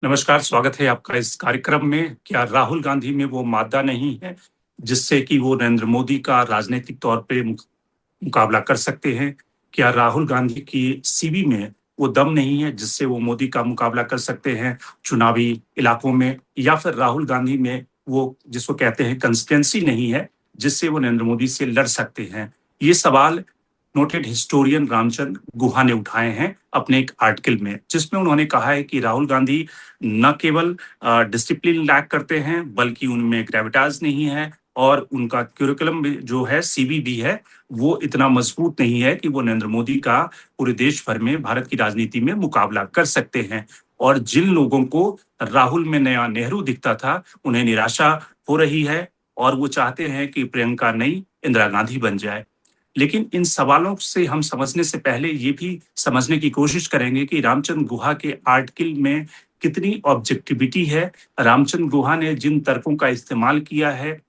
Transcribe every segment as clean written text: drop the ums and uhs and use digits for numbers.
नमस्कार, स्वागत है आपका इस कार्यक्रम में। क्या राहुल गांधी में वो मादा नहीं है जिससे कि वो नरेंद्र मोदी का राजनीतिक तौर पे मुकाबला कर सकते हैं? क्या राहुल गांधी की सीवी में वो दम नहीं है जिससे वो मोदी का मुकाबला कर सकते हैं चुनावी इलाकों में? या फिर राहुल गांधी में वो जिसको कहते हैं कंसिस्टेंसी नहीं है जिससे वो नरेंद्र मोदी से लड़ सकते हैं? ये सवाल नोटेड हिस्टोरियन रामचंद्र गुहा ने उठाए हैं अपने एक आर्टिकल में, जिसमें उन्होंने कहा है कि राहुल गांधी न केवल डिसिप्लिन लैक करते हैं बल्कि उनमें ग्रेविटास नहीं है, और उनका क्यूरिकुलम जो है, सीवी भी है, वो इतना मजबूत नहीं है कि वो नरेंद्र मोदी का पूरे देश भर में भारत की राजनीति में मुकाबला कर सकते हैं। और जिन लोगों को राहुल में नया नेहरू दिखता था, उन्हें निराशा हो रही है और वो चाहते हैं कि प्रियंका नई इंदिरा गांधी बन जाए। लेकिन इन सवालों से हम समझने से पहले ये भी समझने की कोशिश करेंगे कि रामचंद्र गुहा के आर्टिकल में कितनी ऑब्जेक्टिविटी है। रामचंद्र गुहा ने जिन तर्कों का इस्तेमाल किया है,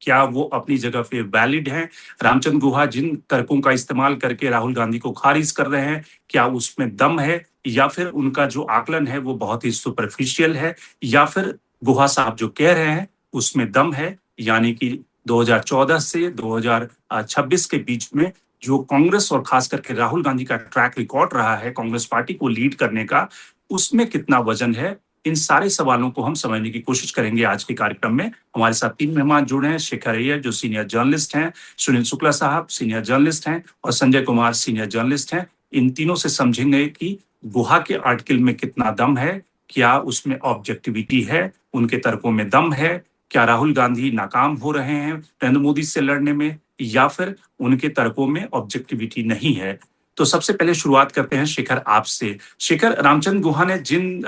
क्या वो अपनी जगह पे वैलिड हैं? रामचंद्र गुहा जिन तर्कों का इस्तेमाल करके राहुल गांधी को खारिज कर रहे हैं, क्या उसमें दम है, या फिर उनका जो आकलन है वो बहुत ही सुपरफिशियल है, या फिर गुहा साहब जो कह रहे हैं उसमें दम है? यानी कि 2014 से 2026 के बीच में जो कांग्रेस और खास करके राहुल गांधी का ट्रैक रिकॉर्ड रहा है कांग्रेस पार्टी को लीड करने का, उसमें कितना वजन है? इन सारे सवालों को हम समझने की कोशिश करेंगे आज के कार्यक्रम में। हमारे साथ 3 मेहमान जुड़े हैं। शेखर अय्यर जो सीनियर जर्नलिस्ट हैं, सुनील शुक्ला साहब सीनियर जर्नलिस्ट हैं, और संजय कुमार सीनियर जर्नलिस्ट हैं। इन तीनों से समझेंगे कि गुहा के आर्टिकल में कितना दम है, क्या उसमें ऑब्जेक्टिविटी है, उनके तर्कों में दम है, क्या राहुल गांधी नाकाम हो रहे हैं नरेंद्र मोदी से लड़ने में, या फिर उनके तर्कों में ऑब्जेक्टिविटी नहीं है। तो सबसे पहले शुरुआत करते हैं शेखर आपसे। शेखर, रामचंद्र गुहा ने जिन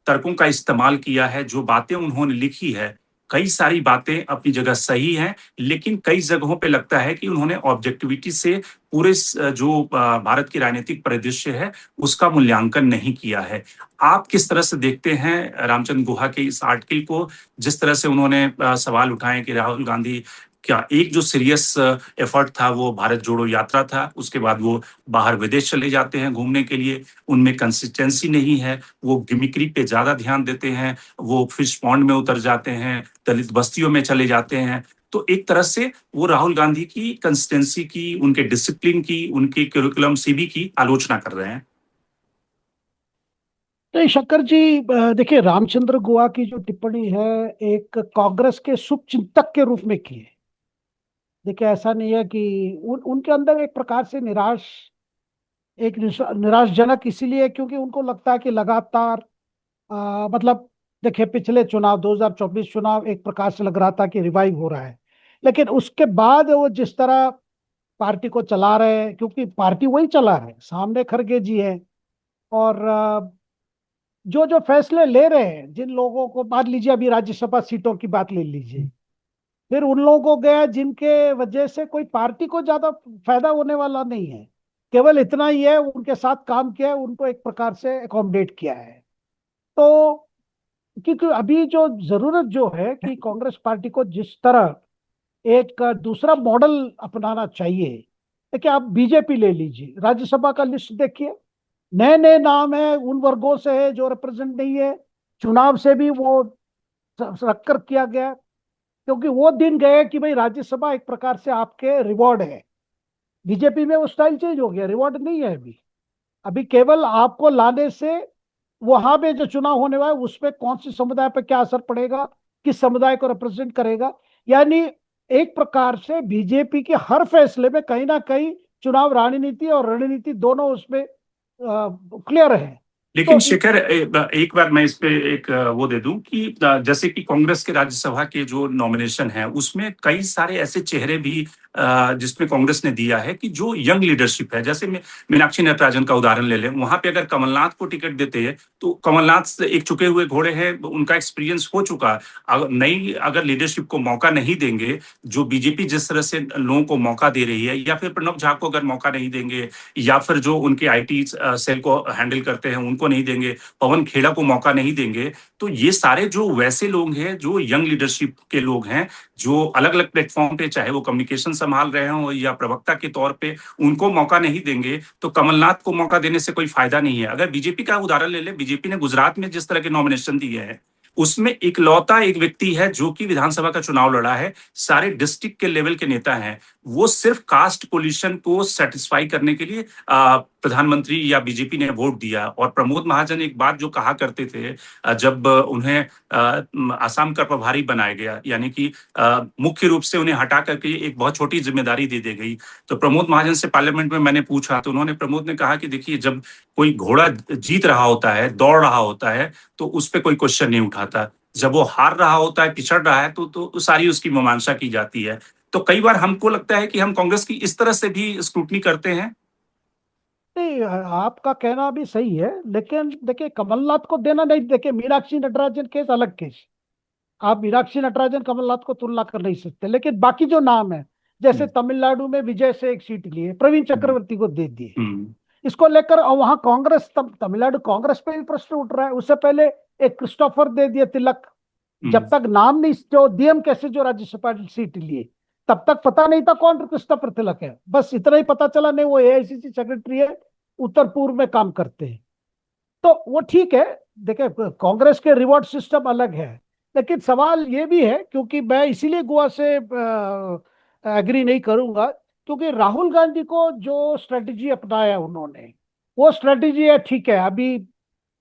तर्कों का इस्तेमाल किया है, जो बातें उन्होंने लिखी है, कई सारी बातें अपनी जगह सही हैं, लेकिन कई जगहों पे लगता है कि उन्होंने ऑब्जेक्टिविटी से पूरे जो भारत की राजनीतिक परिदृश्य है उसका मूल्यांकन नहीं किया है। आप किस तरह से देखते हैं रामचंद्र गुहा के इस आर्टिकल को, जिस तरह से उन्होंने सवाल उठाए कि राहुल गांधी, क्या एक जो सीरियस एफर्ट था वो भारत जोड़ो यात्रा था, उसके बाद वो बाहर विदेश चले जाते हैं घूमने के लिए, उनमें कंसिस्टेंसी नहीं है, वो गिमिक्री पे ज्यादा ध्यान देते हैं, वो फिश पॉन्ड में उतर जाते हैं, दलित बस्तियों में चले जाते हैं। तो एक तरह से वो राहुल गांधी की कंसिस्टेंसी की, उनके डिसिप्लिन की, उनके करिकुलम सीवी की आलोचना कर रहे हैं। तो शक्कर जी, देखिए, रामचंद्र गुहा की जो टिप्पणी है, एक कांग्रेस के शुभचिंतक के रूप में की है। देखिए, ऐसा नहीं है कि उनके अंदर एक प्रकार से निराशजनक इसीलिए क्योंकि उनको लगता है कि लगातार मतलब, देखिए, पिछले चुनाव 2024 चुनाव एक प्रकार से लग रहा था कि रिवाइव हो रहा है, लेकिन उसके बाद वो जिस तरह पार्टी को चला रहे हैं, क्योंकि पार्टी वही चला है, सामने खड़गे जी है। और जो जो फैसले ले रहे हैं, जिन लोगों को, मान लीजिए अभी राज्यसभा सीटों की बात ले लीजिए, फिर उन लोगों को गया जिनके वजह से कोई पार्टी को ज्यादा फायदा होने वाला नहीं है, केवल इतना ही है उनके साथ काम किया है, उनको एक प्रकार से अकोमोडेट किया है। तो क्योंकि अभी जो जरूरत जो है कि कांग्रेस पार्टी को जिस तरह एक दूसरा मॉडल अपनाना चाहिए। देखिए, आप बीजेपी ले लीजिए, राज्यसभा का लिस्ट देखिए, नए नए नाम है, उन वर्गों से है जो रिप्रेजेंट नहीं है, चुनाव से भी वो रखकर किया गया, क्योंकि वो दिन गए कि भाई राज्यसभा एक प्रकार से आपके रिवॉर्ड है। बीजेपी में वो स्टाइल चेंज हो गया, रिवॉर्ड नहीं है अभी। अभी केवल आपको लाने से वहां पे जो चुनाव होने वाला है उसमें कौन सी समुदाय पर क्या असर पड़ेगा, किस समुदाय को रिप्रेजेंट करेगा। यानी एक प्रकार से बीजेपी के हर फैसले में कहीं ना कहीं चुनाव रणनीति और रणनीति दोनों उसमें क्लियर है। लेकिन तो शेखर, एक बार मैं इस पे एक वो दे दूं कि जैसे कि कांग्रेस के राज्यसभा के जो नॉमिनेशन है उसमें कई सारे ऐसे चेहरे भी जिसमें कांग्रेस ने दिया है कि जो यंग लीडरशिप है। जैसे मीनाक्षी नटराजन का उदाहरण ले लें, वहां पे अगर कमलनाथ को टिकट देते हैं तो कमलनाथ एक चुके हुए घोड़े हैं, उनका एक्सपीरियंस हो चुका। अगर लीडरशिप को मौका नहीं देंगे, जो बीजेपी जिस तरह से लोगों को मौका दे रही है, या फिर प्रणब झा को अगर मौका नहीं देंगे, या फिर जो उनके आईटी सेल को हैंडल करते हैं उनको नहीं देंगे, पवन खेड़ा को मौका नहीं देंगे, तो ये सारे जो वैसे लोग हैं, जो यंग लीडरशिप के लोग हैं, जो अलग अलग प्लेटफॉर्म पे, चाहे वो कम्युनिकेशन संभाल रहे हों या प्रवक्ता के तौर पे उनको मौका नहीं देंगे तो कमलनाथ को मौका देने से कोई फायदा नहीं है। अगर बीजेपी का उदाहरण ले ले, बीजेपी ने गुजरात में जिस तरह के नॉमिनेशन दिए हैं उसमें इकलौता एक व्यक्ति है जो कि विधानसभा का चुनाव लड़ा है, सारे डिस्ट्रिक्ट के लेवल के नेता हैं, वो सिर्फ कास्ट कोलिशन को सेटिस्फाई करने के लिए प्रधानमंत्री या बीजेपी ने वोट दिया। और प्रमोद महाजन एक बात जो कहा करते थे जब उन्हें आसाम का प्रभारी बनाया गया, यानी कि मुख्य रूप से उन्हें हटा करके एक बहुत छोटी जिम्मेदारी दे दी गई, तो प्रमोद महाजन से पार्लियामेंट में मैंने पूछा तो प्रमोद ने कहा कि देखिए, जब कोई घोड़ा जीत रहा होता है, दौड़ रहा होता है, तो उस पर कोई क्वेश्चन नहीं उठाता, जब वो हार रहा होता है, पिछड़ रहा है, तो सारी उसकी मीमांसा की जाती है। तो कई बार हमको लगता है कि हम कांग्रेस की इस तरह से भी स्क्रूटनी करते हैं। नहीं, आपका कहना भी सही है, लेकिन देखिए कमलनाथ को देना नहीं, देखिए मीनाक्षी नटराजन केस अलग केस। आप मीनाक्षी नटराजन कमलनाथ को तुलना कर नहीं सकते, लेकिन बाकी जो नाम है, जैसे तमिलनाडु में विजय से एक सीट लिए, प्रवीण चक्रवर्ती को दे दिए, इसको लेकर और वहां कांग्रेस, तमिलनाडु कांग्रेस पे भी प्रश्न उठ रहा है। उससे पहले एक क्रिस्टोफर दे दिए तिलक, जब तक नाम नहीं, जो डीएम कैसे जो राज्यसभा सीट लिए, तब तक पता नहीं था कौन क्रिस्टोफर तिलक है, बस इतना ही पता चला, नहीं वो एआईसीसी सेक्रेटरी है, उत्तर पूर्व में काम करते हैं। तो वो ठीक है, देखिए कांग्रेस के रिवॉर्ड सिस्टम अलग है, लेकिन सवाल ये भी है, क्योंकि मैं इसीलिए गोवा से एग्री नहीं करूंगा, क्योंकि राहुल गांधी को जो स्ट्रेटजी अपनाया उन्होंने, वो स्ट्रेटजी है, ठीक है, अभी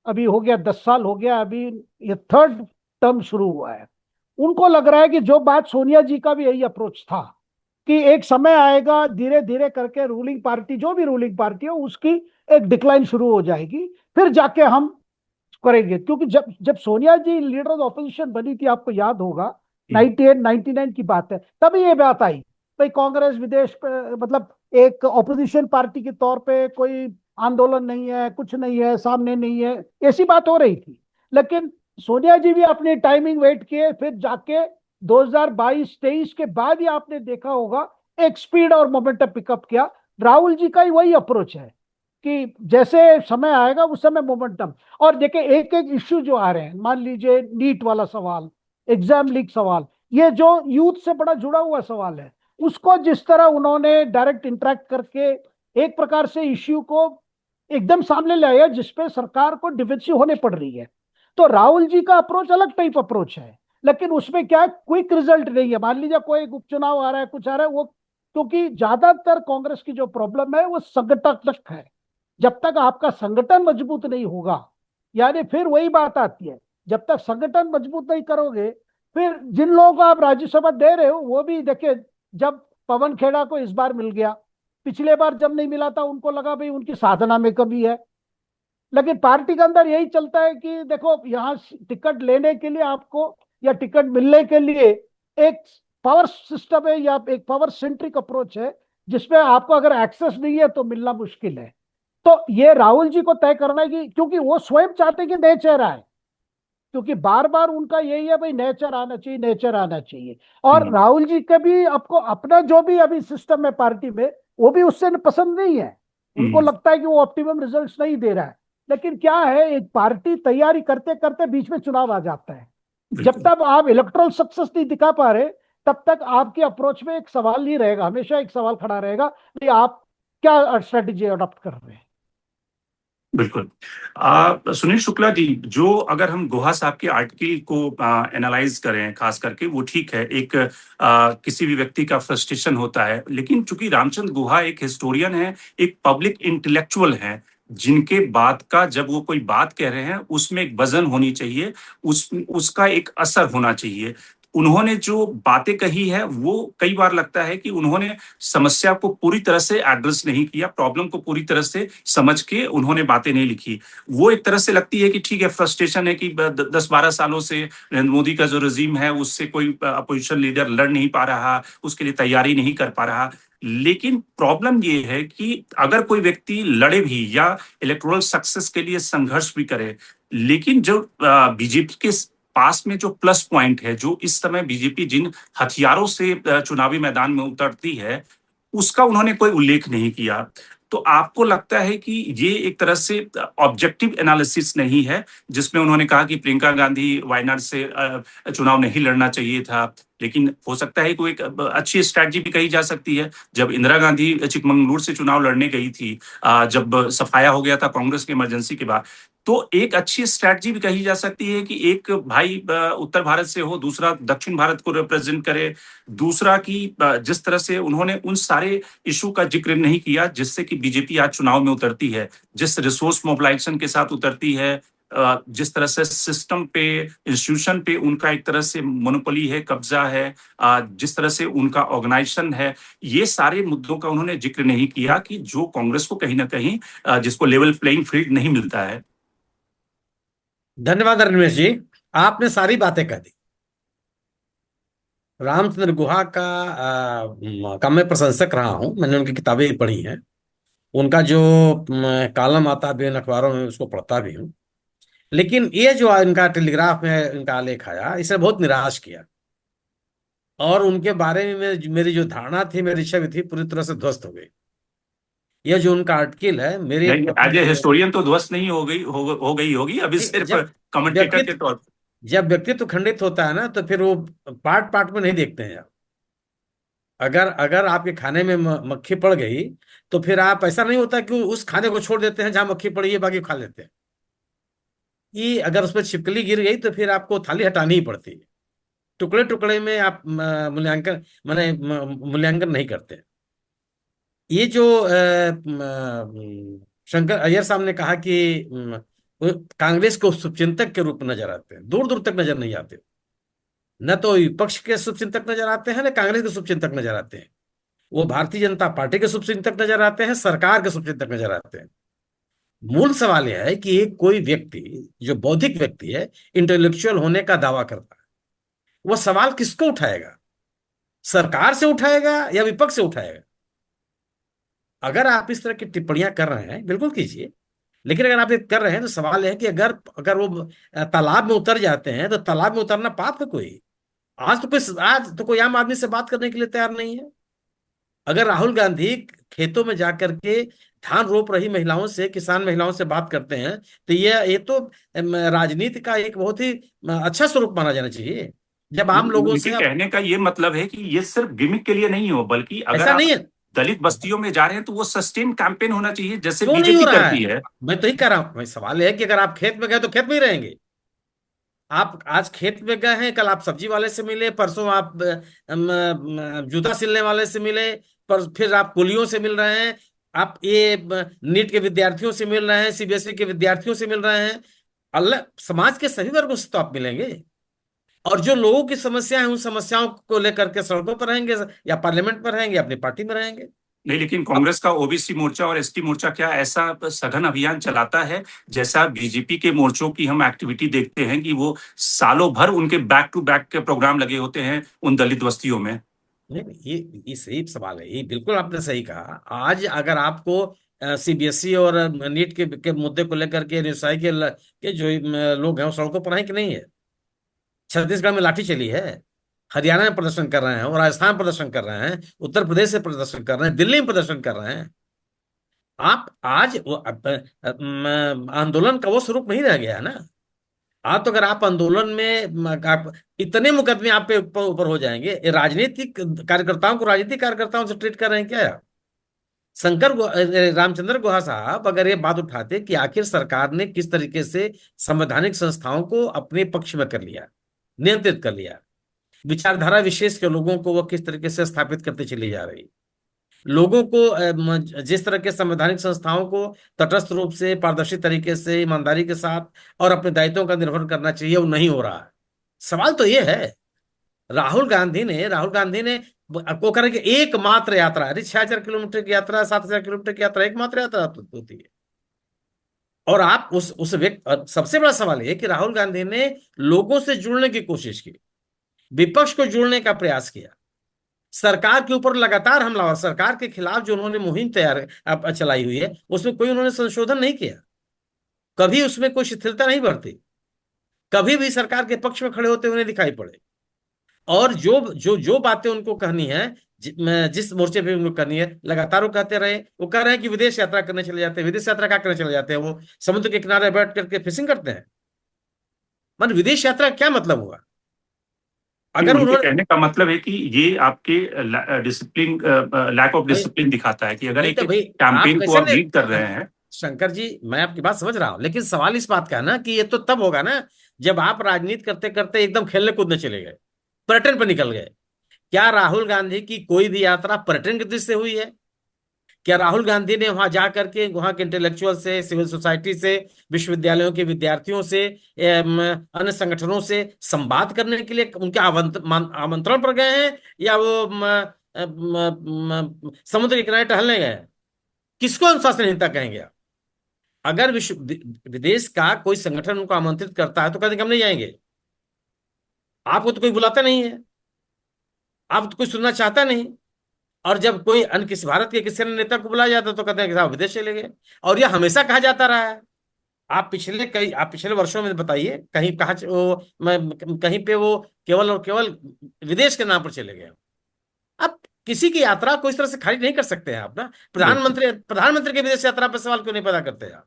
अभी हो गया 10 साल हो गया, अभी ये थर्ड टर्म शुरू हुआ है। उनको लग रहा है कि जो बात सोनिया जी का भी यही अप्रोच था, कि एक समय आएगा धीरे धीरे करके रूलिंग पार्टी, जो भी रूलिंग पार्टी हो, उसकी एक डिक्लाइन शुरू हो जाएगी, फिर जाके हम करेंगे। क्योंकि जब जब सोनिया जी लीडर ऑफ ऑपोजिशन बनी थी, आपको याद होगा 98 99 की बात है, तभी ये बात आई भाई कांग्रेस विदेश मतलब एक ऑपोजिशन पार्टी के तौर पे कोई आंदोलन नहीं है, कुछ नहीं है, सामने नहीं है, ऐसी बात हो रही थी। लेकिन सोनिया जी भी अपनी टाइमिंग वेट किए, फिर जाके 2022-23 के बाद ही आपने देखा होगा एक स्पीड और मोमेंटम पिकअप किया। राहुल जी का ही वही अप्रोच है कि जैसे समय आएगा उस समय मोमेंटम। और देखिए एक एक इश्यू जो आ रहे हैं, मान लीजिए नीट वाला सवाल, एग्जाम लीक सवाल, ये जो यूथ से बड़ा जुड़ा हुआ सवाल है, उसको जिस तरह उन्होंने डायरेक्ट इंटरेक्ट करके एक प्रकार से इश्यू को एकदम सामने लाया, जिसपे सरकार को डिफेंसिव होने पड़ रही है। तो राहुल जी का अप्रोच अलग टाइप अप्रोच है, लेकिन उसमें क्या है, क्विक रिजल्ट नहीं है। मान लीजिए कोई उपचुनाव आ रहा है, कुछ आ रहा है, वो क्योंकि ज्यादातर कांग्रेस की जो प्रॉब्लम है वो संगठनात्मक है। जब तक आपका संगठन मजबूत नहीं होगा, यानी फिर वही बात आती है, जब तक संगठन मजबूत नहीं करोगे, फिर जिन लोगों को आप राज्यसभा दे रहे हो वो भी देखिए, जब पवन खेड़ा को इस बार मिल गया, पिछले बार जब नहीं मिला था उनको लगा भाई उनकी साधना में कमी है। लेकिन पार्टी के अंदर यही चलता है कि देखो यहाँ टिकट लेने के लिए आपको, या टिकट मिलने के लिए एक पावर सिस्टम है, या एक पावर सेंट्रिक अप्रोच है, जिसमें आपको अगर एक्सेस नहीं है तो मिलना मुश्किल है। तो ये राहुल जी को तय करना है कि, क्योंकि वो स्वयं चाहते हैं कि नए चेहरा है, क्योंकि बार बार उनका यही है भाई नेचर आना चाहिए, नेचर आना चाहिए। और राहुल जी के भी आपको अपना जो भी अभी सिस्टम है पार्टी में, वो भी उससे पसंद नहीं है, उनको लगता है कि वो ऑप्टिमम रिजल्ट्स नहीं दे रहा है। लेकिन क्या है, एक पार्टी तैयारी करते करते बीच में चुनाव आ जाता है, जब तक आप इलेक्ट्रल सक्सेस नहीं दिखा पा रहे, तब तक आपके अप्रोच में एक सवाल नहीं रहेगा, हमेशा एक सवाल खड़ा रहेगा कि आप क्या स्ट्रेटेजी अडॉप्ट कर रहे हैं। बिल्कुल। सुनील शुक्ला जी, जो अगर हम गुहा साहब के आर्टिकल को एनालाइज करें, खास करके वो ठीक है, एक किसी भी व्यक्ति का फ्रस्ट्रेशन होता है, लेकिन चूंकि रामचंद्र गुहा एक हिस्टोरियन है, एक पब्लिक इंटेलेक्चुअल है, जिनके बात का जब वो कोई बात कह रहे हैं उसमें एक वजन होनी चाहिए, उसका एक असर होना चाहिए। उन्होंने जो बातें कही है वो कई बार लगता है कि उन्होंने समस्या को पूरी तरह से एड्रेस नहीं किया, प्रॉब्लम को पूरी तरह से समझ के उन्होंने बातें नहीं लिखी। वो एक तरह से लगती है कि ठीक है, फ्रस्ट्रेशन है कि 10-12 सालों से नरेंद्र मोदी का जो रजीम है उससे कोई अपोजिशन लीडर लड़ नहीं पा रहा, उसके लिए तैयारी नहीं कर पा रहा। लेकिन प्रॉब्लम ये है कि अगर कोई व्यक्ति लड़े भी या इलेक्टोरल सक्सेस के लिए संघर्ष भी करे, लेकिन जो बीजेपी के पास में जो प्लस पॉइंट है, जो इस समय बीजेपी जिन हथियारों से चुनावी मैदान में उतरती है, उसका उन्होंने कोई उल्लेख नहीं किया। तो आपको लगता है कि ये एक तरह से ऑब्जेक्टिव एनालिसिस नहीं है, जिसमें उन्होंने कहा कि प्रियंका गांधी वायनाड से चुनाव नहीं लड़ना चाहिए था, लेकिन हो सकता है कोई एक अच्छी स्ट्रैटेजी भी कही जा सकती है। जब इंदिरा गांधी चिकमंगलुरु से चुनाव लड़ने गई थी, जब सफाया हो गया था कांग्रेस के इमरजेंसी के बाद, तो एक अच्छी स्ट्रैटेजी भी कही जा सकती है कि एक भाई उत्तर भारत से हो, दूसरा दक्षिण भारत को रिप्रेजेंट करे, दूसरा कि जिस तरह से उन्होंने उन सारे इशू का जिक्र नहीं किया जिससे कि बीजेपी आज चुनाव में उतरती है, जिस रिसोर्स मोबिलाइजेशन के साथ उतरती है, जिस तरह से सिस्टम पे, इंस्टीट्यूशन पे उनका एक तरह से मोनोपोली है, कब्जा है, जिस तरह से उनका ऑर्गेनाइजेशन है, ये सारे मुद्दों का उन्होंने जिक्र नहीं किया कि जो कांग्रेस को कहीं ना कहीं जिसको लेवल प्लेइंग फील्ड नहीं मिलता है। धन्यवाद रमेश जी, आपने सारी बातें कह दी। रामचंद्र गुहा का मैं प्रशंसक रहा हूं, मैंने उनकी किताबें पढ़ी हैं। उनका जो कॉलम आता भी इन अखबारों में, उसको पढ़ता भी हूँ। लेकिन ये जो इनका टेलीग्राफ में इनका आलेख आया, इसे बहुत निराश किया, और उनके बारे में मेरी जो धारणा थी, मेरी छवि थी, पूरी तरह से ध्वस्त हो गई। यह जो उनका आर्टिकल है, मेरे नहीं, एज ए हिस्टोरियन तो ध्वस्त नहीं हो गई होगी, अभी सिर्फ जब कमेंटेटर के व्यक्तित्व तौर पर। जब व्यक्तित्व खंडित होता है ना, तो फिर वो पार्ट पार्ट में नहीं देखते हैं आप। अगर अगर आपके खाने में मक्खी पड़ गई, तो फिर आप, ऐसा नहीं होता कि उस खाने को छोड़ देते हैं जहां मक्खी पड़ी है, बाकी खा लेते हैं। ये अगर उस पर छिपकली गिर गई, तो फिर आपको थाली हटानी ही पड़ती है। टुकड़े टुकड़े में आप मूल्यांकन, माने मूल्यांकन नहीं करते। ये जो शंकर अय्यर साहब ने कहा कि वो कांग्रेस को शुभचिंतक के रूप में नजर आते हैं, दूर दूर तक नजर नहीं आते। न तो विपक्ष के शुभचिंतक नजर आते हैं, न कांग्रेस के शुभचिंतक नजर आते हैं। वो भारतीय जनता पार्टी के शुभचिंतक नजर आते हैं, सरकार के शुभचिंतक नजर आते हैं। मूल सवाल यह है कि एक कोई व्यक्ति जो बौद्धिक व्यक्ति है, इंटेलेक्चुअल होने का दावा करता है, वह सवाल किसको उठाएगा? सरकार से उठाएगा या विपक्ष से उठाएगा? अगर आप इस तरह की टिप्पणियां कर रहे हैं, बिल्कुल कीजिए, लेकिन अगर आप ये कर रहे हैं, तो सवाल है कि अगर अगर वो तालाब में उतर जाते हैं, तो तालाब में उतरना पाप है कोई? आज तो कोई आम आदमी से बात करने के लिए तैयार नहीं है। अगर राहुल गांधी खेतों में जाकर के धान रोप रही महिलाओं से, किसान महिलाओं से बात करते हैं, तो ये तो राजनीति का एक बहुत ही अच्छा स्वरूप माना जाना चाहिए। जब आम लोगों उनके से कहने का ये मतलब है कि ये सिर्फ गिमिक के लिए नहीं हो, बल्कि अगर ऐसा आप नहीं है। दलित बस्तियों में जा रहे हैं तो वो सस्टेन कैंपेन होना चाहिए, जैसे क्यों नहीं हो बीजेपी रहा करती है? है। मैं तो ही कह रहा हूं, सवाल है कि अगर आप खेत में गए तो खेत में ही रहेंगे। आप आज खेत में गए हैं, कल आप सब्जी वाले से मिले, परसों आप जूता सिलने वाले से मिले, पर फिर आप कुलियों से मिल रहे हैं, आप ये नीट के विद्यार्थियों से मिल रहे हैं, सीबीएसई के विद्यार्थियों से मिल रहे हैं। अल्लाह, समाज के सभी वर्गों से तो आप मिलेंगे। और जो लोगों की समस्या है, उन समस्याओं को लेकर के सड़कों पर रहेंगे, या पार्लियामेंट पर रहेंगे, या अपनी पार्टी में रहेंगे। नहीं, लेकिन कांग्रेस का ओबीसी मोर्चा और एसटी मोर्चा क्या ऐसा सघन अभियान चलाता है जैसा बीजेपी के मोर्चों की हम एक्टिविटी देखते हैं कि वो सालों भर उनके बैक टू बैक के प्रोग्राम लगे होते हैं उन दलित बस्तियों में? नहीं नहीं, ये सही सवाल है, ये बिल्कुल आपने सही कहा। आज अगर आपको सीबीएसई और नीट के मुद्दे को लेकर के एनएसआई के जो लोग हैं, वो सड़कों पर हैं कि नहीं है? छत्तीसगढ़ में लाठी चली है, हरियाणा में प्रदर्शन कर रहे हैं, और राजस्थान में प्रदर्शन कर रहे हैं, उत्तर प्रदेश से प्रदर्शन कर रहे हैं, दिल्ली में प्रदर्शन कर रहे हैं। आप आज आंदोलन का वो स्वरूप नहीं रह गया है ना। आज तो अगर आप आंदोलन में आप इतने मुकदमे आप पे ऊपर हो जाएंगे। ये राजनीतिक कार्यकर्ताओं को राजनीतिक कार्यकर्ताओं से ट्रीट कर रहे हैं क्या? रामचंद्र गुहा साहब अगर ये बात उठाते कि आखिर सरकार ने किस तरीके से संवैधानिक संस्थाओं को अपने पक्ष में कर लिया, नियंत्रित कर लिया, विचारधारा विशेष के लोगों को वो किस तरीके से स्थापित करते चली जा रही, लोगों को जिस तरह के संवैधानिक संस्थाओं को तटस्थ रूप से, पारदर्शी तरीके से, ईमानदारी के साथ और अपने दायित्वों का निर्वहन करना चाहिए, वो नहीं हो रहा है। सवाल तो ये है, राहुल गांधी ने वो करें कि एकमात्र यात्रा, अरे 6,000 किलोमीटर की यात्रा, 7,000 किलोमीटर की यात्रा एकमात्र यात्रा होती है। और आप उस व्यक्ति, सबसे बड़ा सवाल ये कि राहुल गांधी ने लोगों से जुड़ने की कोशिश की, विपक्ष को जोड़ने का प्रयास किया, सरकार के ऊपर लगातार हमला, और सरकार के खिलाफ जो उन्होंने मुहिम चलाई हुई है, उसमें कोई उन्होंने संशोधन नहीं किया, कभी उसमें कोई शिथिलता नहीं बरती, कभी भी सरकार के पक्ष में खड़े होते हुए नहीं दिखाई पड़े। और जो जो जो बातें उनको कहनी है, जिस मोर्चे पे उनको करनी है लगातार वो कहते रहे। वो कह रहे हैं कि विदेश यात्रा करने चले जाते हैं। विदेश यात्रा क्या करने चले जाते हैं? वो समुद्र के किनारे बैठ करके फिशिंग करते हैं। मतलब विदेश यात्रा का क्या मतलब हुआ? नहीं, अगर उनके उन्होंने, कहने का मतलब है कि ये आपके डिसिप्लिन, लैक ऑफ भाई डिसिप्लिन दिखाता है कि अगर नहीं एक तो भाई आप कैंपेन को कैसे आप लीड कर रहे हैं। शंकर जी, मैं आपकी बात समझ रहा हूं, लेकिन सवाल इस बात का है ना कि ये तो तब होगा ना जब आप राजनीति करते करते एकदम खेलने कूदने चले गए, पर्यटन पर निकल गए। क्या राहुल गांधी की कोई भी यात्रा पर्यटन की दृष्टि से हुई है? क्या राहुल गांधी ने वहां जा करके वहां के इंटेलेक्चुअल से, सिविल सोसाइटी से, विश्वविद्यालयों के विद्यार्थियों से, अन्य संगठनों से संवाद करने के लिए उनके आमंत्रण पर गए हैं, या वो समुद्र के किनारे टहलने गए हैं? किसको अनुशासनहीनता कहेंगे आप? अगर विदेश का कोई संगठन उनको आमंत्रित करता है तो कहते हैं कि हम नहीं जाएंगे। आपको तो कोई बुलाता नहीं है, आप तो कोई सुनना चाहता नहीं। और जब कोई अन्य किसी भारत के किसी अन्य नेता को बुलाया जाता है तो कहते हैं कि साहब विदेश चले गए। और यह हमेशा कहा जाता रहा है। आप पिछले वर्षों में बताइए कहीं कहा वो कहीं पे वो केवल और केवल विदेश के नाम पर चले गए। अब किसी की यात्रा को इस तरह से खारिज नहीं कर सकते हैं आप ना। बिल्कुल। प्रधानमंत्री की विदेश यात्रा पर सवाल क्यों नहीं पैदा करते आप?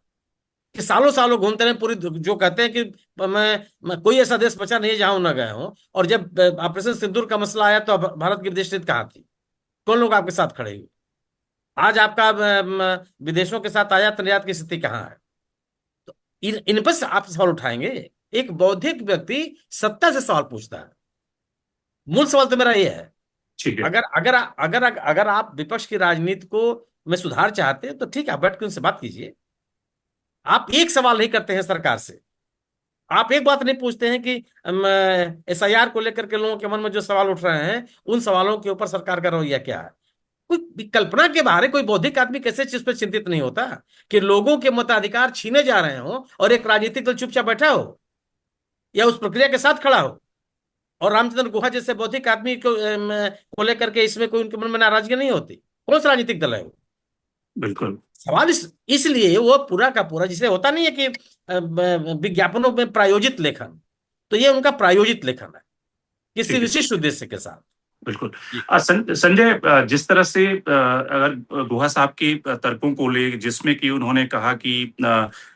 कि सालों सालों घूमते रहे पूरी, जो कहते हैं कि मैं कोई ऐसा देश बचा नहीं जहां न गए हूं। और जब ऑपरेशन सिंदूर का मसला आया तो भारत की विदेश नीति कहाँ थी? कौन लोग आपके साथ खड़े हुए? आज आपका विदेशों के साथ आयात निर्यात की स्थिति कहाँ है? तो इन पर से आप सवाल उठाएंगे। एक बौद्धिक व्यक्ति सत्ता से सवाल पूछता है। मूल सवाल तो मेरा ये है, ठीक है। अगर अगर अगर अगर आप विपक्ष की राजनीति को में सुधार चाहते हैं तो ठीक है, आप बैठ के उनसे बात कीजिए। आप एक सवाल नहीं करते हैं सरकार से। आप एक बात नहीं पूछते हैं कि एसआईआर को लेकर के लोगों के मन में जो सवाल उठ रहे हैं उन सवालों के ऊपर सरकार का रवैया क्या है? कोई कल्पना के बाहर है। कोई बौद्धिक आदमी कैसे चीज पर चिंतित नहीं होता कि लोगों के मताधिकार छीने जा रहे हो और एक राजनीतिक दल चुपचाप बैठा हो या उस प्रक्रिया के साथ खड़ा हो? और रामचंद्र गुहा जैसे बौद्धिक आदमी को लेकर के इसमें कोई उनके मन में नाराजगी नहीं होती? कौन सा राजनीतिक दल है वो? बिल्कुल। सवाल इसलिए वो पूरा का पूरा, जिसे होता नहीं है कि विज्ञापनों में प्रायोजित लेखन, तो ये उनका प्रायोजित लेखन है किसी ठीक है। विशिष्ट उद्देश्य के साथ। बिल्कुल। जी। संजय, जिस तरह से अगर गुहा साहब के तर्कों को ले, जिसमें कि उन्होंने कहा कि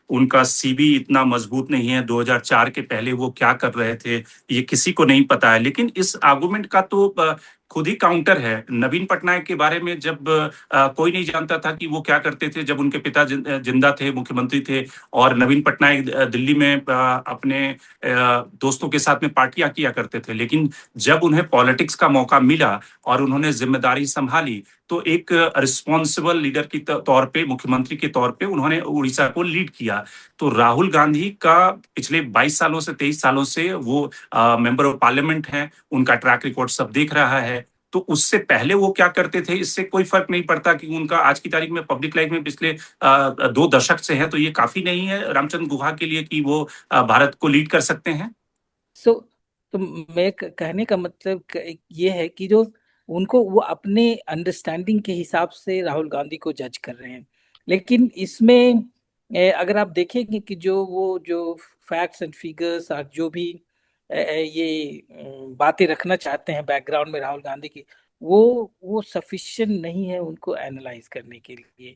उनका सीवी इतना मजबूत नहीं है, 2004 के पहले वो क्या कर रहे थे ये किसी को नहीं पता है, लेकिन इस आर्गुमेंट का तो खुद ही काउंटर है। नवीन पटनायक के बारे में जब कोई नहीं जानता था कि वो क्या करते थे जब उनके पिता जिंदा थे, मुख्यमंत्री थे, और नवीन पटनायक दिल्ली में अपने दोस्तों के साथ में पार्टियां किया करते थे, लेकिन जब उन्हें पॉलिटिक्स का मौका मिला और उन्होंने जिम्मेदारी संभाली तो एक रिस्पॉन्सिबल लीडर की तौर पे, मुख्यमंत्री के तौर पे उन्होंने उड़ीसा को लीड किया। तो राहुल गांधी का पिछले 22 सालों से 23 सालों से वो मेंबर ऑफ पार्लियामेंट हैं, उनका ट्रैक रिकॉर्ड सब देख रहा है। तो उससे पहले वो क्या करते थे इससे कोई फर्क नहीं पड़ता कि उनका आज की तारीख में पब्लिक लाइफ में पिछले 2 दशक से है, तो ये काफी नहीं है रामचंद्र गुहा के लिए कि वो भारत को लीड कर सकते हैं। सो तो मैं कहने का मतलब ये है कि जो उनको वो अपने अंडरस्टैंडिंग के हिसाब से राहुल गांधी को जज कर रहे हैं। लेकिन इसमें अगर आप देखेंगे कि जो फैक्ट्स एंड फिगर्स और जो भी ये बातें रखना चाहते हैं बैकग्राउंड में राहुल गांधी की, वो सफिशिएंट नहीं है उनको एनालाइज करने के लिए।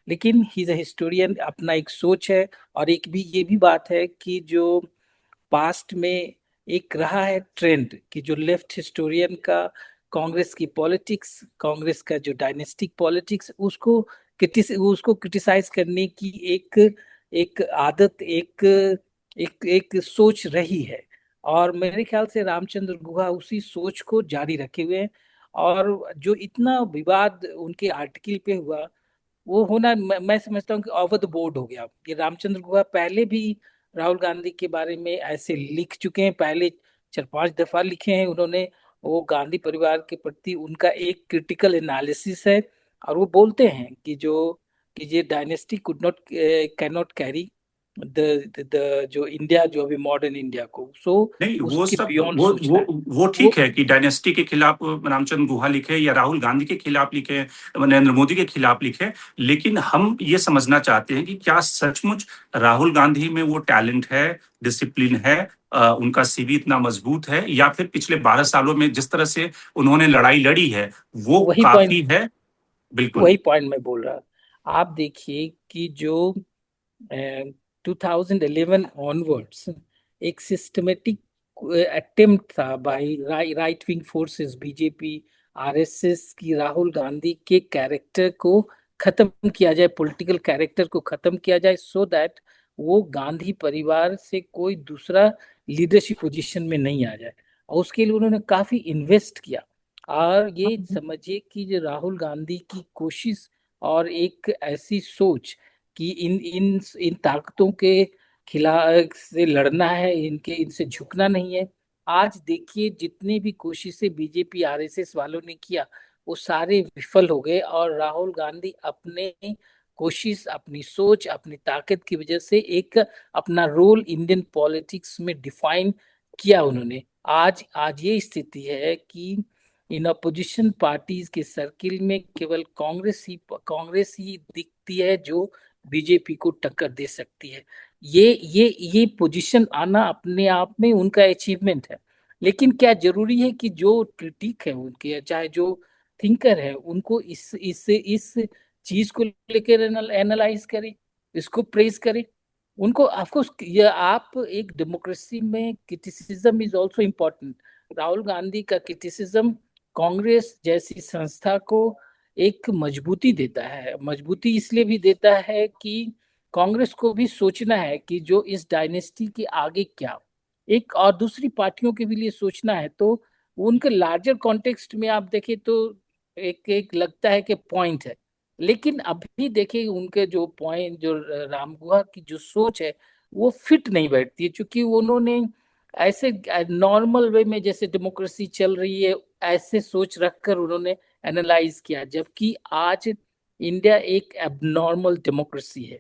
लेकिन ही इज अ हिस्टोरियन, अपना एक सोच है। और एक भी ये भी बात है कि जो पास्ट में एक रहा है ट्रेंड कि जो लेफ्ट हिस्टोरियन का कांग्रेस की पॉलिटिक्स, कांग्रेस का जो डायनेस्टिक पॉलिटिक्स, उसको क्रिटिसाइज करने की एक एक आदत, एक सोच रही है। और मेरे ख्याल से रामचंद्र गुहा उसी सोच को जारी रखे हुए हैं। और जो इतना विवाद उनके आर्टिकल पे हुआ, वो होना मैं समझता हूँ कि ओवर द बोर्ड हो गया। ये रामचंद्र गुहा पहले भी राहुल गांधी के बारे में ऐसे लिख चुके हैं, पहले 4-5 दफा लिखे हैं उन्होंने। वो गांधी परिवार के प्रति उनका एक क्रिटिकल एनालिसिस है। और वो बोलते हैं कि ये dynasty could not can not carry जो इंडिया, जो अभी मॉडर्न इंडिया को, सो नहीं, वो उसके सब बियॉन्ड वो सोचना वो है। वो वो ठीक है कि डायनेस्टी के खिलाफ रामचंद्र गुहा लिखे या राहुल गांधी के खिलाफ लिखे, नरेंद्र मोदी के खिलाफ लिखे, लेकिन हम ये समझना चाहते हैं कि क्या सचमुच राहुल गांधी में वो टैलेंट है, डिसिप्लिन है, उनका सीवी इतना मजबूत है, या फिर पिछले 12 सालों में जिस तरह से उन्होंने लड़ाई लड़ी है वो वही काफी पॉइंट है? बिल्कुल। वही पॉइंट मैं बोल रहा। आप देखिए कि जो 2011 ऑनवर्ड्स एक सिस्टमेटिक अटेम्प्ट था by right wing forces, BJP, RSS की, राहुल गांधी के कैरेक्टर को खत्म किया जाए, पॉलिटिकल कैरेक्टर को खत्म किया जाए, सो दैट वो गांधी परिवार से कोई दूसरा लीडरशिप पोजीशन में नहीं आ जाए। और उसके लिए उन्होंने काफी इन्वेस्ट किया। और ये समझिए कि जो राहुल गांधी की कोशिश और एक ऐसी सोच कि इन इन इन ताकतों के खिलाफ से लड़ना है, इनसे झुकना नहीं है। आज देखिए जितनी भी कोशिशें बीजेपी आरएसएस वालों ने किया, वो सारे विफल हो गए। और राहुल गांधी अपने कोशिश, अपनी सोच, अपनी ताकत की वजह से एक अपना रोल इंडियन पॉलिटिक्स में डिफाइन किया उन्होंने। आज आज ये स्थिति है कि इन अपोजिशन पार्टीज के सर्किल में केवल कांग्रेस ही दिखती है जो बीजेपी को टक्कर दे सकती है। ये पोजीशन आना अपने आप में उनका अचीवमेंट है। लेकिन क्या जरूरी है कि जो क्रिटिक है उनके, चाहे जो थिंकर है, उनको इस चीज को लेकर एनालाइज करें, इसको प्रेज करें? उनको ऑफकोर्स, ये आप एक डेमोक्रेसी में criticism is also important. Rahul Gandhi का क्रिटिसिज्म कांग्रेस जैसी संस्था को एक मजबूती देता है। मजबूती इसलिए भी देता है कि कांग्रेस को भी सोचना है कि जो इस डायनेस्टी के आगे क्या, एक और दूसरी पार्टियों के भी लिए सोचना है। तो उनके लार्जर कॉन्टेक्स्ट में आप देखें तो एक एक लगता है कि पॉइंट है। लेकिन अभी देखिए उनके जो पॉइंट, जो राम गुहा की जो सोच है, वो फिट नहीं बैठती है, क्योंकि उन्होंने ऐसे नॉर्मल वे में जैसे डेमोक्रेसी चल रही है ऐसे सोच रखकर उन्होंने एनालाइज किया। जबकि आज इंडिया एक एबनॉर्मल डेमोक्रेसी है,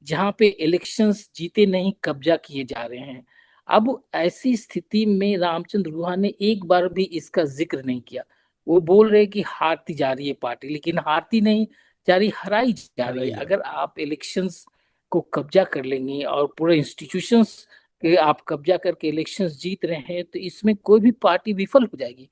जहां पे इलेक्शंस जीते नहीं कब्जा किए जा रहे हैं। अब ऐसी स्थिति में रामचंद्र गुहा ने एक बार भी इसका जिक्र नहीं किया। वो बोल रहे कि हारती जा रही है पार्टी, लेकिन हारती नहीं जा रही, हराई जा रही है। अगर आप इलेक्शंस को कब्जा कर लेंगे और पूरे इंस्टीट्यूशंस के आप कब्जा करके इलेक्शंस जीत रहे हैं, तो इसमें कोई भी पार्टी विफल हो जाएगी।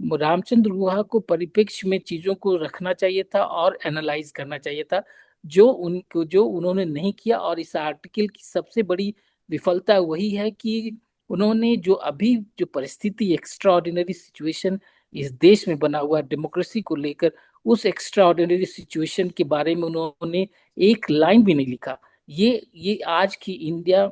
रामचंद्र गुहा को परिप्रेक्ष्य में चीजों को रखना चाहिए था और एनालाइज करना चाहिए था, जो उन्होंने नहीं किया। और इस आर्टिकल की सबसे बड़ी विफलता वही है कि उन्होंने जो परिस्थिति, एक्स्ट्राऑर्डिनरी सिचुएशन इस देश में बना हुआ डेमोक्रेसी को लेकर, उस एक्स्ट्राऑर्डिनरी सिचुएशन के बारे में उन्होंने एक लाइन भी नहीं लिखा। ये आज की इंडिया,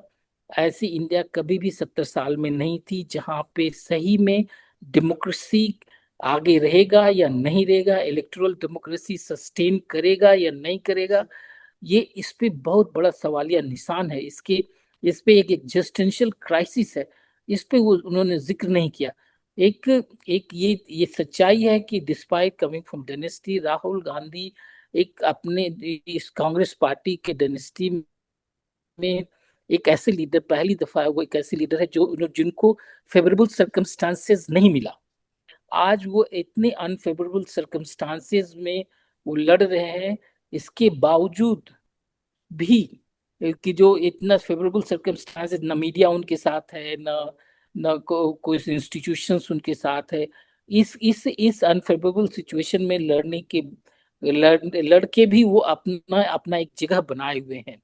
ऐसी इंडिया कभी भी 70 साल में नहीं थी जहां पे सही में डेमोक्रेसी आगे रहेगा या नहीं रहेगा, इलेक्टोरल डेमोक्रेसी सस्टेन करेगा या नहीं करेगा। ये इस पे बहुत बड़ा सवालिया निशान है। इस पे एक एग्जिस्टेंशियल क्राइसिस है। इस पे वो उन्होंने जिक्र नहीं किया। एक एक ये सच्चाई है कि despite coming from dynasty, Rahul Gandhi एक अपने इस कांग्रेस पार्टी के डायनेस्टी में एक ऐसे लीडर, पहली दफा वो एक ऐसे लीडर है जो जिनको फेवरेबल सर्कमस्टांसेस नहीं मिला। आज वो इतने अनफेवरेबल सर्कमस्टांसेस में वो लड़ रहे हैं, इसके बावजूद भी कि जो इतना फेवरेबल सर्कमस्टांसेस, न मीडिया उनके साथ है, न कोई इंस्टीट्यूशंस उनके साथ है। इस अनफेवरेबल सिचुएशन में लड़के भी वो अपना अपना एक जगह बनाए हुए हैं।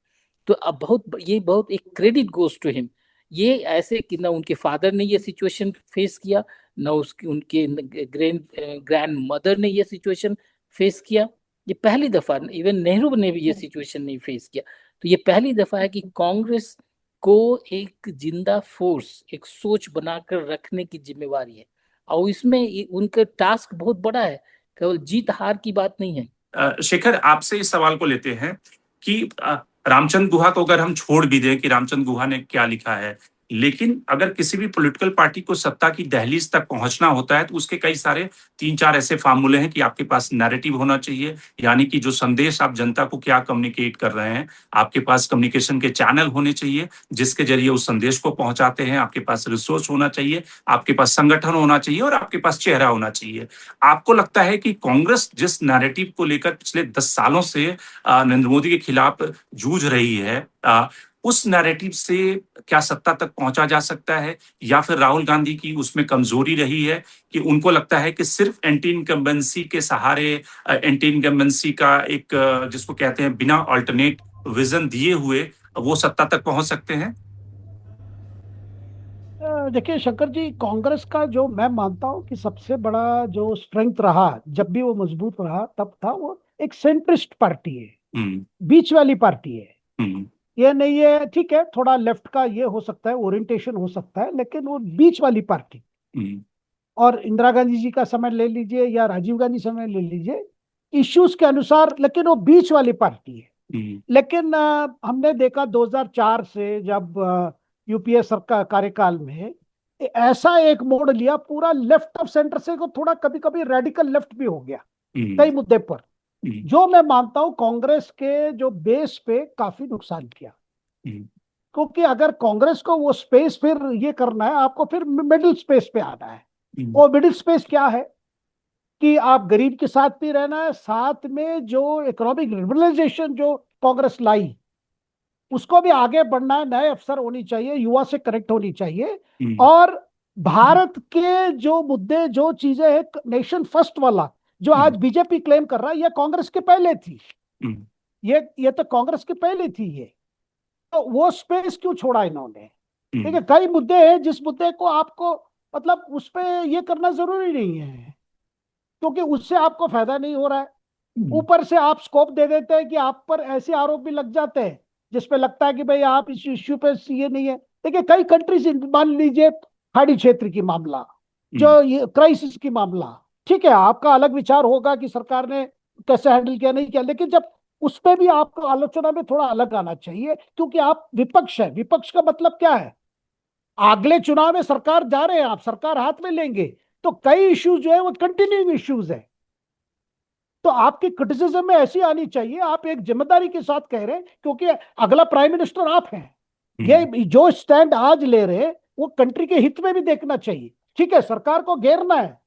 तो अब बहुत एक क्रेडिट गोज टू हिम। ये ऐसे कि ना उनके फादर ने ये सिचुएशन फेस किया, ना उसकी उनके ग्रैंड मदर ने ये सिचुएशन फेस किया। ये पहली दफा, इवन नेहरू ने भी ये सिचुएशन नहीं फेस किया। तो ये पहली दफा है कि कांग्रेस को एक जिंदा फोर्स, एक सोच बनाकर रखने की जिम्मेवारी है। और इसमें उनका टास्क बहुत बड़ा है, केवल जीत हार की बात नहीं है। शेखर, आपसे इस सवाल को लेते हैं कि रामचंद्र गुहा को अगर हम छोड़ भी दें कि रामचंद्र गुहा ने क्या लिखा है, लेकिन अगर किसी भी पॉलिटिकल पार्टी को सत्ता की दहलीज तक पहुंचना होता है तो उसके कई सारे 3-4 ऐसे फार्मूले हैं कि आपके पास नैरेटिव होना चाहिए, यानी कि जो संदेश आप जनता को क्या कम्युनिकेट कर रहे हैं, आपके पास कम्युनिकेशन के चैनल होने चाहिए जिसके जरिए उस संदेश को पहुंचाते हैं, आपके पास रिसोर्स होना चाहिए, आपके पास संगठन होना चाहिए और आपके पास चेहरा होना चाहिए। आपको लगता है कि कांग्रेस जिस नैरेटिव को लेकर पिछले 10 सालों से नरेंद्र मोदी के खिलाफ जूझ रही है, उस नैरेटिव से क्या सत्ता तक पहुंचा जा सकता है, या फिर राहुल गांधी की उसमें कमजोरी रही है कि उनको लगता है कि सिर्फ एंटी इनकम्बेंसी के सहारे, एंटी इनकम्बेंसी का एक जिसको कहते हैं बिना अल्टरनेट विजन दिए हुए वो सत्ता तक पहुंच सकते हैं? देखिए शंकर जी, कांग्रेस का जो मैं मानता हूँ कि सबसे बड़ा जो स्ट्रेंथ रहा, जब भी वो मजबूत रहा तब था, वो एक सेंट्रिस्ट पार्टी है, हम्म। बीच वाली पार्टी है। हम्म। ये नहीं है, ठीक है, थोड़ा लेफ्ट का ये हो सकता है, ओरिएंटेशन हो सकता है, लेकिन वो बीच वाली पार्टी। हम्म। और इंदिरा गांधी जी का समय ले लीजिए या राजीव गांधी समय ले लीजिए, इश्यूज के अनुसार, लेकिन वो बीच वाली पार्टी है। हम्म। लेकिन हमने देखा 2004 से, जब यूपीए सरकार कार्यकाल में ऐसा एक मोड़ लिया, पूरा लेफ्ट ऑफ सेंटर से को थोड़ा कभी कभी रेडिकल लेफ्ट भी हो गया कई मुद्दे पर, हम्म। जो मैं मानता हूं कांग्रेस के जो बेस पे काफी नुकसान किया। हम्म। क्योंकि अगर कांग्रेस को वो स्पेस फिर ये करना है, आपको फिर मिडिल स्पेस पे आना है। हम्म। वो मिडिल स्पेस क्या है कि आप गरीब के साथ भी रहना है, साथ में जो इकोनॉमिक लिबरलाइजेशन जो कांग्रेस लाई उसको भी आगे बढ़ना है, नए अफसर होनी चाहिए, युवा से कनेक्ट होनी चाहिए। हम्म। और भारत के जो मुद्दे, जो चीजें हैं, नेशन फर्स्ट वाला जो आज बीजेपी क्लेम कर रहा है, ये कांग्रेस के पहले थी। हम्म। ये तो कांग्रेस के पहले थी ये। तो वो स्पेस क्यों छोड़ा इन्होंने? ठीक है, हम्म। कई मुद्दे हैं जिस मुद्दे को आपको मतलब उस पे ये करना जरूरी नहीं है, क्योंकि उससे आपको फायदा नहीं हो रहा है। ऊपर से आप स्कोप दे देते हैं कि आप पर ऐसे आरोप भी लग जाते हैं जिसपे लगता है कि भाई आप इस इश्यू पे ये नहीं है। देखिए कई कंट्रीज, मान लीजिए खाड़ी क्षेत्र की मामला, जो ये क्राइसिस की मामला, ठीक है, आपका अलग विचार होगा कि सरकार ने कैसे हैंडल किया, नहीं किया, लेकिन जब उस पे भी आपको आलोचना में थोड़ा अलग आना चाहिए, क्योंकि आप विपक्ष है। विपक्ष का मतलब क्या है? अगले चुनाव में सरकार जा रहे हैं, आप सरकार हाथ में लेंगे, तो कई इश्यूज जो है वो कंटिन्यूइंग इश्यूज है। तो आपकी क्रिटिसिज्म में ऐसी आनी चाहिए, आप एक जिम्मेदारी के साथ कह रहे हैं, क्योंकि अगला प्राइम मिनिस्टर आप हैं। ये जो स्टैंड आज ले रहे हैं वो कंट्री के हित में भी देखना चाहिए। ठीक है, सरकार को घेरना है,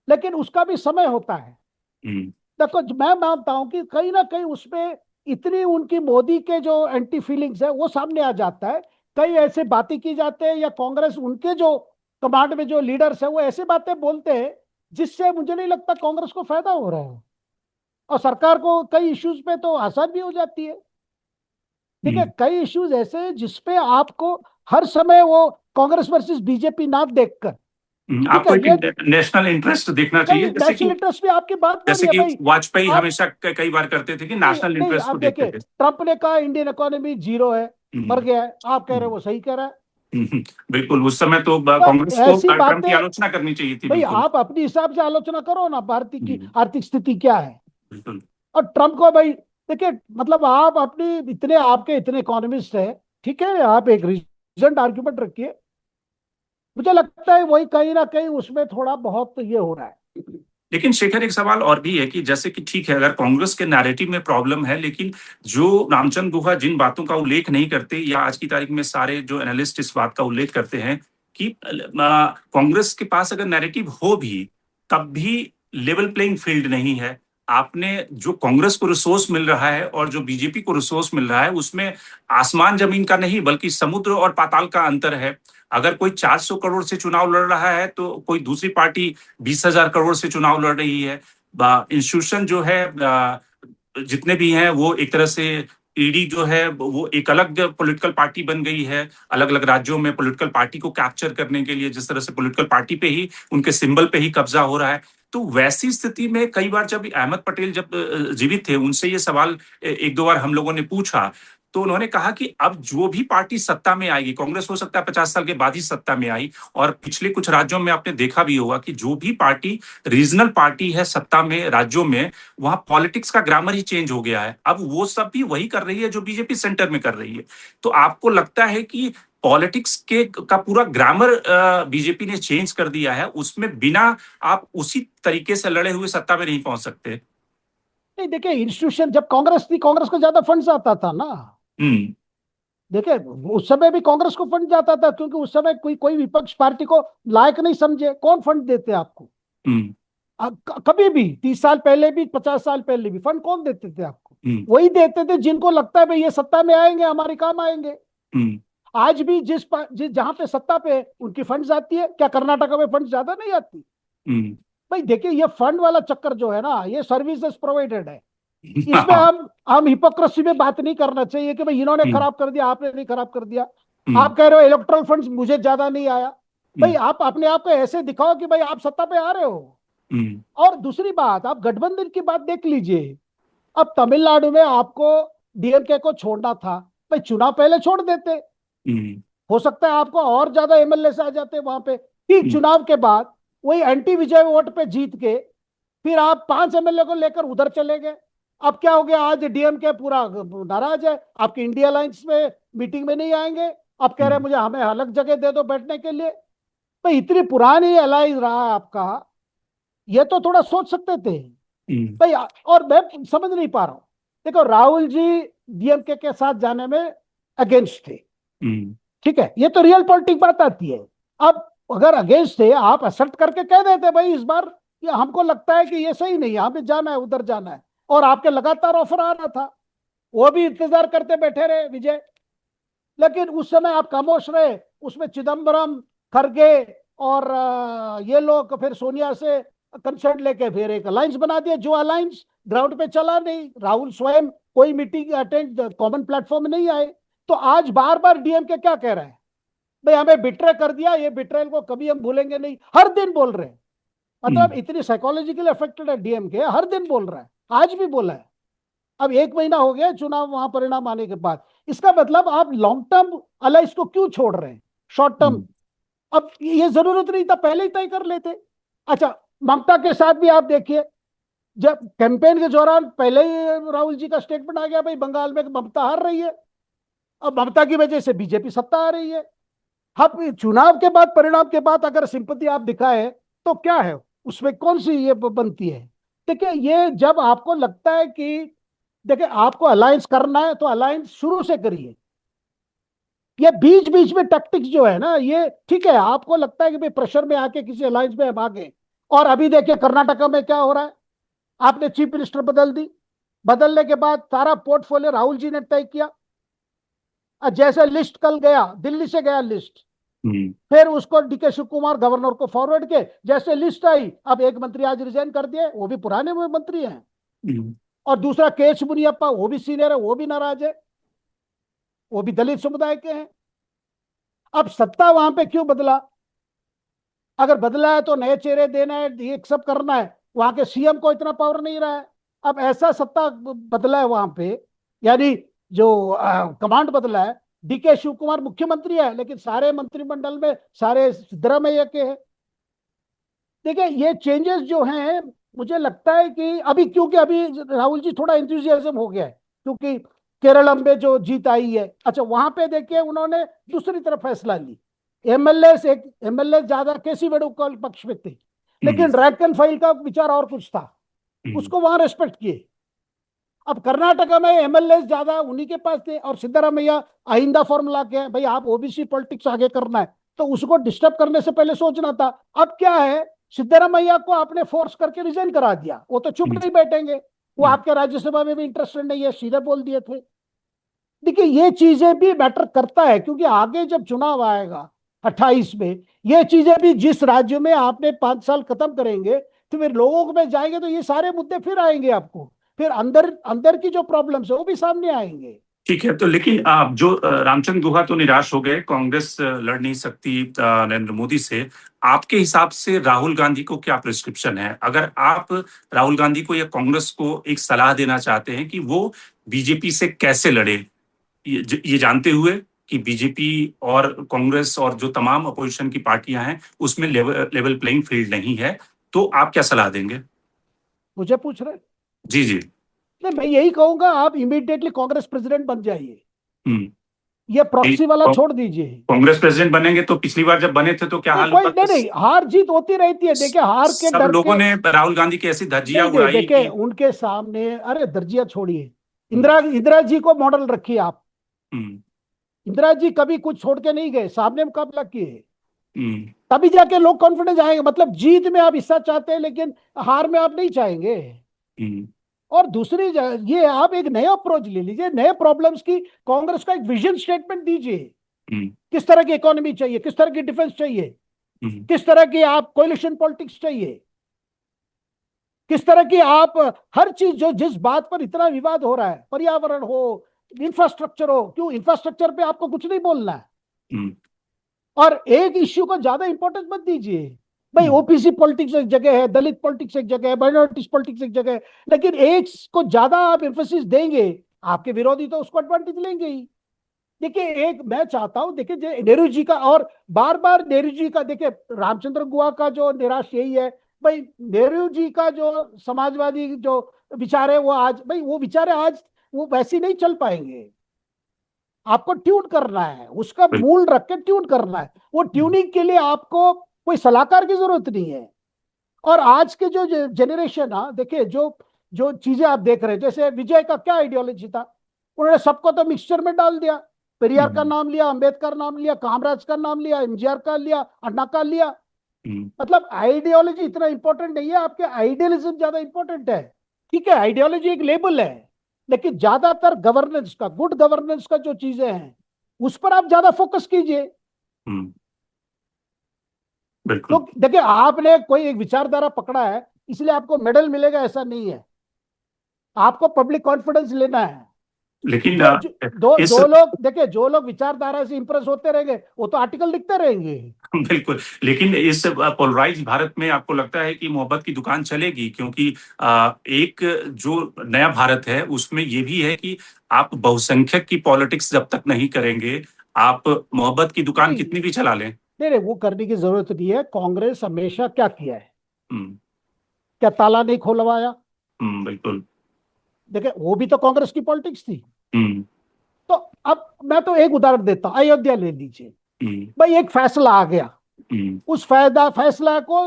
लेकिन उसका भी समय होता है। देखो, मैं मानता हूं कि कहीं ना कहीं उसमें इतनी उनकी मोदी के जो एंटी फीलिंग्स है वो सामने आ जाता है। कई ऐसे बातें की जाते हैं, या कांग्रेस उनके जो कमांड में जो लीडर्स है वो ऐसे बातें बोलते हैं जिससे मुझे नहीं लगता कांग्रेस को फायदा हो रहा है, और सरकार को कई इश्यूज पे तो आसानी भी हो जाती है। ठीक है, कई इश्यूज ऐसे हैं जिसपे आपको हर समय वो कांग्रेस वर्सेस बीजेपी ना देखकर, ठीक आपको है, ये एक नेशनल इंटरेस्ट देखना कई चाहिए, नेशनल इंटरेस्ट भी आपकी बात जैसे बोली है कि भाई। वाजपेयी आप हमेशा कई बार करते थे कि नहीं नेशनल नहीं, इंटरेस्ट आप को देखते देखिए, थे। ट्रंप ने कहा इंडियन इकोनॉमी जीरो है, मर गया है, आप कह रहे हो वो सही कह रहा है। बिल्कुल, उस समय तो तो कांग्रेस को ऐसी ट्रंप की बातें, आलोचना करनी चाहिए थी, भाई बिल्कुल। आप अपने हिसाब से आलोचना करो ना, भारत की आर्थिक स्थिति क्या है। बिल्कुल। और ट्रंप को भाई, देखिए, मतलब आप अपनी इतने, आपके इतने इकोनॉमिस्ट है, ठीक है, आप एक रीजन आर्ग्यूमेंट रखिए। मुझे लगता है वही कहीं ना कहीं उसमें थोड़ा बहुत ये हो रहा है। लेकिन शेखर, एक सवाल और भी है कि जैसे कि ठीक है, अगर कांग्रेस के नैरेटिव में प्रॉब्लम है, लेकिन जो रामचंद्र गुहा जिन बातों का उल्लेख नहीं करते, या आज की तारीख में सारे जो एनालिस्ट इस बात का उल्लेख करते हैं कि कांग्रेस के पास अगर नैरेटिव हो भी, तब भी लेवल प्लेइंग फील्ड नहीं है। आपने जो कांग्रेस को रिसोर्स मिल रहा है और जो बीजेपी को रिसोर्स मिल रहा है, उसमें आसमान जमीन का नहीं बल्कि समुद्र और पाताल का अंतर है। अगर कोई 400 करोड़ से चुनाव लड़ रहा है तो कोई दूसरी पार्टी 20,000 करोड़ से चुनाव लड़ रही है। इंस्टीट्यूशन जो है, जितने भी हैं, वो एक तरह से ईडी जो है वो एक अलग पॉलिटिकल पार्टी बन गई है, अलग अलग राज्यों में पॉलिटिकल पार्टी को कैप्चर करने के लिए, जिस तरह से पॉलिटिकल पार्टी पे ही, उनके सिंबल पे ही कब्जा हो रहा है। तो वैसी स्थिति में कई बार जब अहमद पटेल जब जीवित थे, उनसे ये सवाल एक दो बार हम लोगों ने पूछा, तो उन्होंने कहा कि अब जो भी पार्टी सत्ता में आएगी, कांग्रेस हो सकता है 50 साल के बाद ही सत्ता में आई, और पिछले कुछ राज्यों में आपने देखा भी होगा कि जो भी पार्टी रीजनल पार्टी है सत्ता में राज्यों में, वहां पॉलिटिक्स का ग्रामर ही चेंज हो गया है। अब वो सब भी वही कर रही है जो बीजेपी सेंटर में कर रही है। तो आपको लगता है कि पॉलिटिक्स के का पूरा ग्रामर बीजेपी ने चेंज कर दिया है। उसमें बिना आप उसी तरीके से लड़े हुए सत्ता में नहीं पहुंच सकते। नहीं, देखिए इंस्टीट्यूशन जब कांग्रेस थी, कांग्रेस को ज्यादा फंड्स आता था ना। हम्म। देखिए उस समय भी कांग्रेस को फंड जाता था, क्योंकि उस समय कोई कोई विपक्ष पार्टी को लायक नहीं समझे, कौन फंड देते आपको? हम्म। कभी भी 30 साल पहले भी, 50 साल पहले भी फंड कौन देते थे आपको? हम्म। वही देते थे जिनको लगता है भाई ये सत्ता में आएंगे, हमारे काम आएंगे। हम्म। आज भी जिस जहां पे सत्ता पे है, उनकी फंड्स आती है क्या? कर्नाटका में फंड ज्यादा नहीं आती? हम्म। भाई देखिए, ये फंड वाला चक्कर जो है ना, ये सर्विसेज प्रोवाइडेड है। इसमें हाँ। हम हिपोक्रेसी में बात नहीं करना चाहिए कि भाई इन्होंने हम्म। खराब कर दिया, आपने नहीं खराब कर दिया। हम्म। आप कह रहे हो इलेक्ट्रल फंड्स मुझे ज्यादा नहीं आया। भाई हम्म। आप अपने आप को ऐसे दिखाओ कि भाई आप सत्ता पे आ रहे हो। हम्म। और दूसरी बात, आप गठबंधन की बात देख लीजिए। अब तमिलनाडु में आपको डीएमके को छोड़ना था, भाई चुनाव पहले छोड़ देते। हम्म। हो सकता है आपको और ज्यादा एमएलए आ जाते वहां पे। ठीक हम्म। चुनाव के बाद वही एंटी विजय वोट पे जीत के फिर आप 5 एमएलए को लेकर उधर चले गए। अब क्या हो गया? आज डीएमके पूरा नाराज है, आपकी इंडिया अलायंस में मीटिंग में नहीं आएंगे। अब कह रहे हैं मुझे, हमें अलग जगह दे दो बैठने के लिए। भाई इतनी पुरानी अलायंस रहा है आपका, ये तो थोड़ा सोच सकते थे हम्म। भाई। और मैं समझ नहीं पा रहा हूं। देखो राहुल जी डीएमके के साथ जाने में अगेंस्ट थे, हम्म। ठीक है, ये तो रियल पॉलिटिक बात आती है। अब अगर अगेंस्ट थे, आप असर्ट करके कह देते भाई इस बार ये हमको लगता है कि ये सही नहीं है, हमें जाना है, उधर जाना है। और आपके लगातार ऑफर आ रहा था, वो भी इंतजार करते बैठे रहे विजय। लेकिन उस समय आप खामोश रहे। उसमें चिदम्बरम, खरगे और ये लोग फिर सोनिया से कंसर्न लेके फिर एक अलायंस बना दिया, जो अलायंस ग्राउंड पे चला नहीं। राहुल स्वयं कोई मीटिंग अटेंड, कॉमन प्लेटफॉर्म में नहीं आए। तो आज बार बार डीएमके क्या कह रहे हैं? भाई हमें बिट्रे कर दिया, ये बिट्रेल को कभी हम भूलेंगे नहीं, हर दिन बोल रहे हैं। मतलब हम्म। इतनी साइकोलॉजिकली अफेक्टेड है डीएमके, हर दिन बोल रहा है, आज भी बोला है। अब 1 महीना हो गया चुनाव वहां परिणाम आने के बाद। इसका मतलब आप लॉन्ग टर्म अलायंस को क्यों छोड़ रहे हैं शॉर्ट टर्म? अब ये जरूरत नहीं था, पहले ही तय कर लेते। अच्छा, ममता के साथ भी आप देखिए, जब कैंपेन के दौरान पहले ही राहुल जी का स्टेटमेंट आ गया भाई बंगाल में ममता हार रही है, अब ममता की वजह से बीजेपी सत्ता आ रही है। अब चुनाव के बाद, परिणाम के बाद अगर सिंपैथी आप दिखाए तो क्या है उसमें, कौन सी ये बनती है? देखिए ये जब आपको लगता है कि, देखिए आपको अलायंस करना है तो अलायंस शुरू से करिए। ये बीच बीच में टैक्टिक्स जो है ना, ये ठीक है, आपको लगता है कि भाई प्रेशर में आके किसी अलायंस में हम आ गए। और अभी देखिए कर्नाटका में क्या हो रहा है, आपने चीफ मिनिस्टर बदल दी, बदलने के बाद सारा पोर्टफोलियो राहुल जी ने तय किया। जैसे लिस्ट कल गया, दिल्ली से गया लिस्ट, हम्म। फिर उसको डीके शिव कुमार गवर्नर को फॉरवर्ड के, जैसे लिस्ट आई, अब एक मंत्री आज रिजाइन कर दिए, वो भी पुराने मंत्री हैं। हम्म। और दूसरा केएच मुनियप्पा, वो भी सीनियर है, वो भी नाराज है, वो भी दलित समुदाय के हैं। अब सत्ता वहां पे क्यों बदला? अगर बदला है तो नए चेहरे देना है, ये सब करना है। वहां के सीएम को इतना पावर नहीं रहा है। अब ऐसा सत्ता बदला है वहां पे, यानी जो कमांड बदला है। डीके शिव कुमार मुख्यमंत्री है, लेकिन सारे मंत्रिमंडल में सारे सिद्धरामैया के हैं। देखिए ये चेंजेस जो हैं, मुझे लगता है कि अभी, क्योंकि अभी राहुल जी थोड़ा इंथुजियाज्म हो गया है, क्योंकि केरल में जो जीत आई है। अच्छा वहां पे देखिए उन्होंने दूसरी तरफ फैसला ली। एमएलए ज्यादा केसी वेणुगोपाल पक्ष में थे, हम्म। लेकिन रैंक एंड फाइल का विचार और कुछ था, हम्म। उसको वहां रेस्पेक्ट किए। अब कर्नाटका में एमएलए ज्यादा उन्हीं के पास थे, और सिद्धरामैया आइंदा फॉर्मूला के हैं, भाई आप ओबीसी पॉलिटिक्स आगे करना है तो उसको डिस्टर्ब करने से पहले सोचना था। अब क्या है, सिद्धरामैया को आपने फोर्स करके रिजाइन करा दिया, वो तो चुप हम्म। नहीं बैठेंगे। वो हम्म। आपके राज्यसभा में भी इंटरेस्टेड नहीं है, सीधे बोल दिए थे। देखिए ये चीजें भी मैटर करता है, क्योंकि आगे जब चुनाव आएगा 28 में, ये चीजें भी, जिस राज्य में आपने 5 साल खत्म करेंगे तो फिर लोगों में जाएंगे, तो ये सारे मुद्दे फिर आएंगे आपको, फिर अंदर अंदर की जो प्रॉब्लम्स है वो भी सामने आएंगे। ठीक है। तो लेकिन आप जो रामचंद्र गुहा तो निराश हो गए, कांग्रेस लड़ नहीं सकती नरेंद्र मोदी से। आपके हिसाब से राहुल गांधी को क्या प्रिस्क्रिप्शन है? अगर आप राहुल गांधी को या कांग्रेस को एक सलाह देना चाहते हैं कि वो बीजेपी से कैसे लड़े, ये जानते हुए कि बीजेपी और कांग्रेस और जो तमाम अपोजिशन की पार्टियां हैं उसमें लेवल प्लेइंग फील्ड नहीं है, तो आप क्या सलाह देंगे? मुझे पूछ रहे? जी जी। नहीं, मैं यही कहूंगा, आप इमीडिएटली कांग्रेस प्रेसिडेंट बन जाइए। हम्म। ये प्रॉक्सी वाला छोड़ दीजिए। कांग्रेस प्रेसिडेंट बनेंगे तो पिछली बार जब बने थे तो क्या नहीं हाल कोई हुआ? नहीं, हार जीत होती रहती है। देखिए हार के सब डर लोगों के, ने राहुल गांधी की ऐसी धज्जियां नहीं नहीं, उड़ाई देखिए कि उनके सामने, अरे दर्जिया छोड़िए, हम्म, इंदिरा जी को मॉडल रखिए आप। हम्म, इंदिरा जी कभी कुछ छोड़ के नहीं गए, सामने मुकाबला किए, हम्म, तभी जाके लोग कॉन्फिडेंस आएंगे। मतलब जीत में आप हिस्सा चाहते हैं लेकिन हार में आप नहीं चाहेंगे। हम्म, और दूसरी ये आप एक नया अप्रोच ले लीजिए, नए प्रॉब्लम्स की कांग्रेस का एक विजन स्टेटमेंट दीजिए। हम्म, किस तरह की इकोनॉमी चाहिए, किस तरह की डिफेंस चाहिए, हम्म, किस तरह की आप कोलिशन पॉलिटिक्स चाहिए, किस तरह की आप हर चीज जो जिस बात पर इतना विवाद हो रहा है, पर्यावरण हो, इंफ्रास्ट्रक्चर हो, क्यों इंफ्रास्ट्रक्चर पे आपको कुछ नहीं बोलना है। हम्म, और एक इश्यू को ज्यादा इंपॉर्टेंस मत दीजिए। भाई हम्म, ओबीसी पॉलिटिक्स एक जगह है, दलित पॉलिटिक्स एक जगह है, माइनॉरिटीज पॉलिटिक्स एक जगह है, लेकिन एक को ज्यादा आप एम्फेसिस देंगे, आपके विरोधी तो उसको एडवांटेज लेंगे ही। देखिए एक मैं चाहता हूं, देखिए नेहरू जी का, और बार बार नेहरू जी का, देखिए रामचंद्र गुहा का जो निराश यही है, भाई नेहरू जी का जो समाजवादी जो विचार है वो आज, भाई वो विचार है आज, वो वैसे नहीं चल पाएंगे। आपको ट्यून करना है, उसका बिल्कुल, मूल रख के ट्यून करना है। वो ट्यूनिंग के लिए आपको कोई सलाहकार की जरूरत नहीं है। और आज के जो जनरेशन है, देखिए जो जो चीजें आप देख रहे हैं, जैसे विजय का क्या आइडियोलॉजी था, उन्होंने सबको तो मिक्सचर में डाल दिया। पेरियार का हम्म, नाम लिया, अंबेडकर नाम लिया, कामराज का नाम लिया, एमजीआर का लिया, अन्ना का लिया। हम्म, मतलब आइडियोलॉजी इतना इंपॉर्टेंट नहीं है, आपके आइडियलिज्म ज्यादा इंपॉर्टेंट है। ठीक है, आइडियोलॉजी एक लेबल है, लेकिन ज्यादातर गवर्नेंस का, गुड गवर्नेंस का जो चीजें हैं, उस पर आप ज्यादा फोकस कीजिए। हम्म, तो बिल्कुल। देखिए आपने कोई एक विचारधारा पकड़ा है इसलिए आपको मेडल मिलेगा ऐसा नहीं है। आपको पब्लिक कॉन्फिडेंस लेना है। लेकिन इस दो लोग देखिए, जो लोग विचारधारा से इंप्रेस होते रहेंगे वो तो आर्टिकल लिखते रहेंगे। बिल्कुल, लेकिन इस पोलराइज भारत में आपको लगता है कि मोहब्बत की दुकान चलेगी? क्योंकि एक जो नया भारत है उसमें ये भी है कि आप बहुसंख्यक की पॉलिटिक्स जब तक नहीं करेंगे, आप मोहब्बत की दुकान नहीं कितनी भी चला लें। नहीं नहीं, वो करने की जरूरत नहीं है। कांग्रेस हमेशा क्या किया है, हम्म, क्या ताला नहीं खुलवाया? बिल्कुल। देखिए वो भी तो कांग्रेस की पॉलिटिक्स थी। हम्म, तो अब मैं तो एक उदाहरण देता हूं, अयोध्या ले लीजिए। हम्म, भाई एक फैसला आ गया, हम्म, उस फायदा फैसला को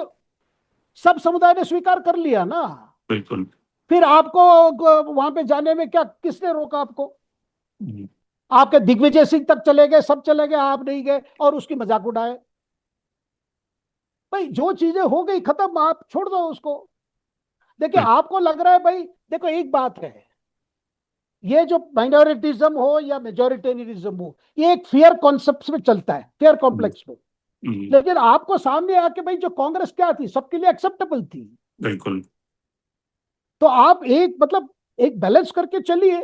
सब समुदाय ने स्वीकार कर लिया ना। बिल्कुल। फिर आपको वहां पे जाने में क्या, किसने रोका आपको? हम्म, आपके दिग्विजय सिंह तक चले गए, सब चले गए, आप नहीं गए और उसकी मजाक उड़ाए। भाई जो चीजें हो गई खत्म, आप छोड़ दो उसको। देखिए बिल्कुल। आपको लग रहा है भाई, देखो एक बात है, ये जो माइनॉरिटिज्म हो या मेजोरिटेरियनिज्म हो, ये एक फेयर कॉन्सेप्ट में चलता है, फेयर हम्म, कॉम्प्लेक्स में। हम्म, लेकिन आपको सामने आके भाई जो कांग्रेस क्या थी, सबके लिए एक्सेप्टेबल थी। बिल्कुल, तो आप एक मतलब एक बैलेंस करके चलिए।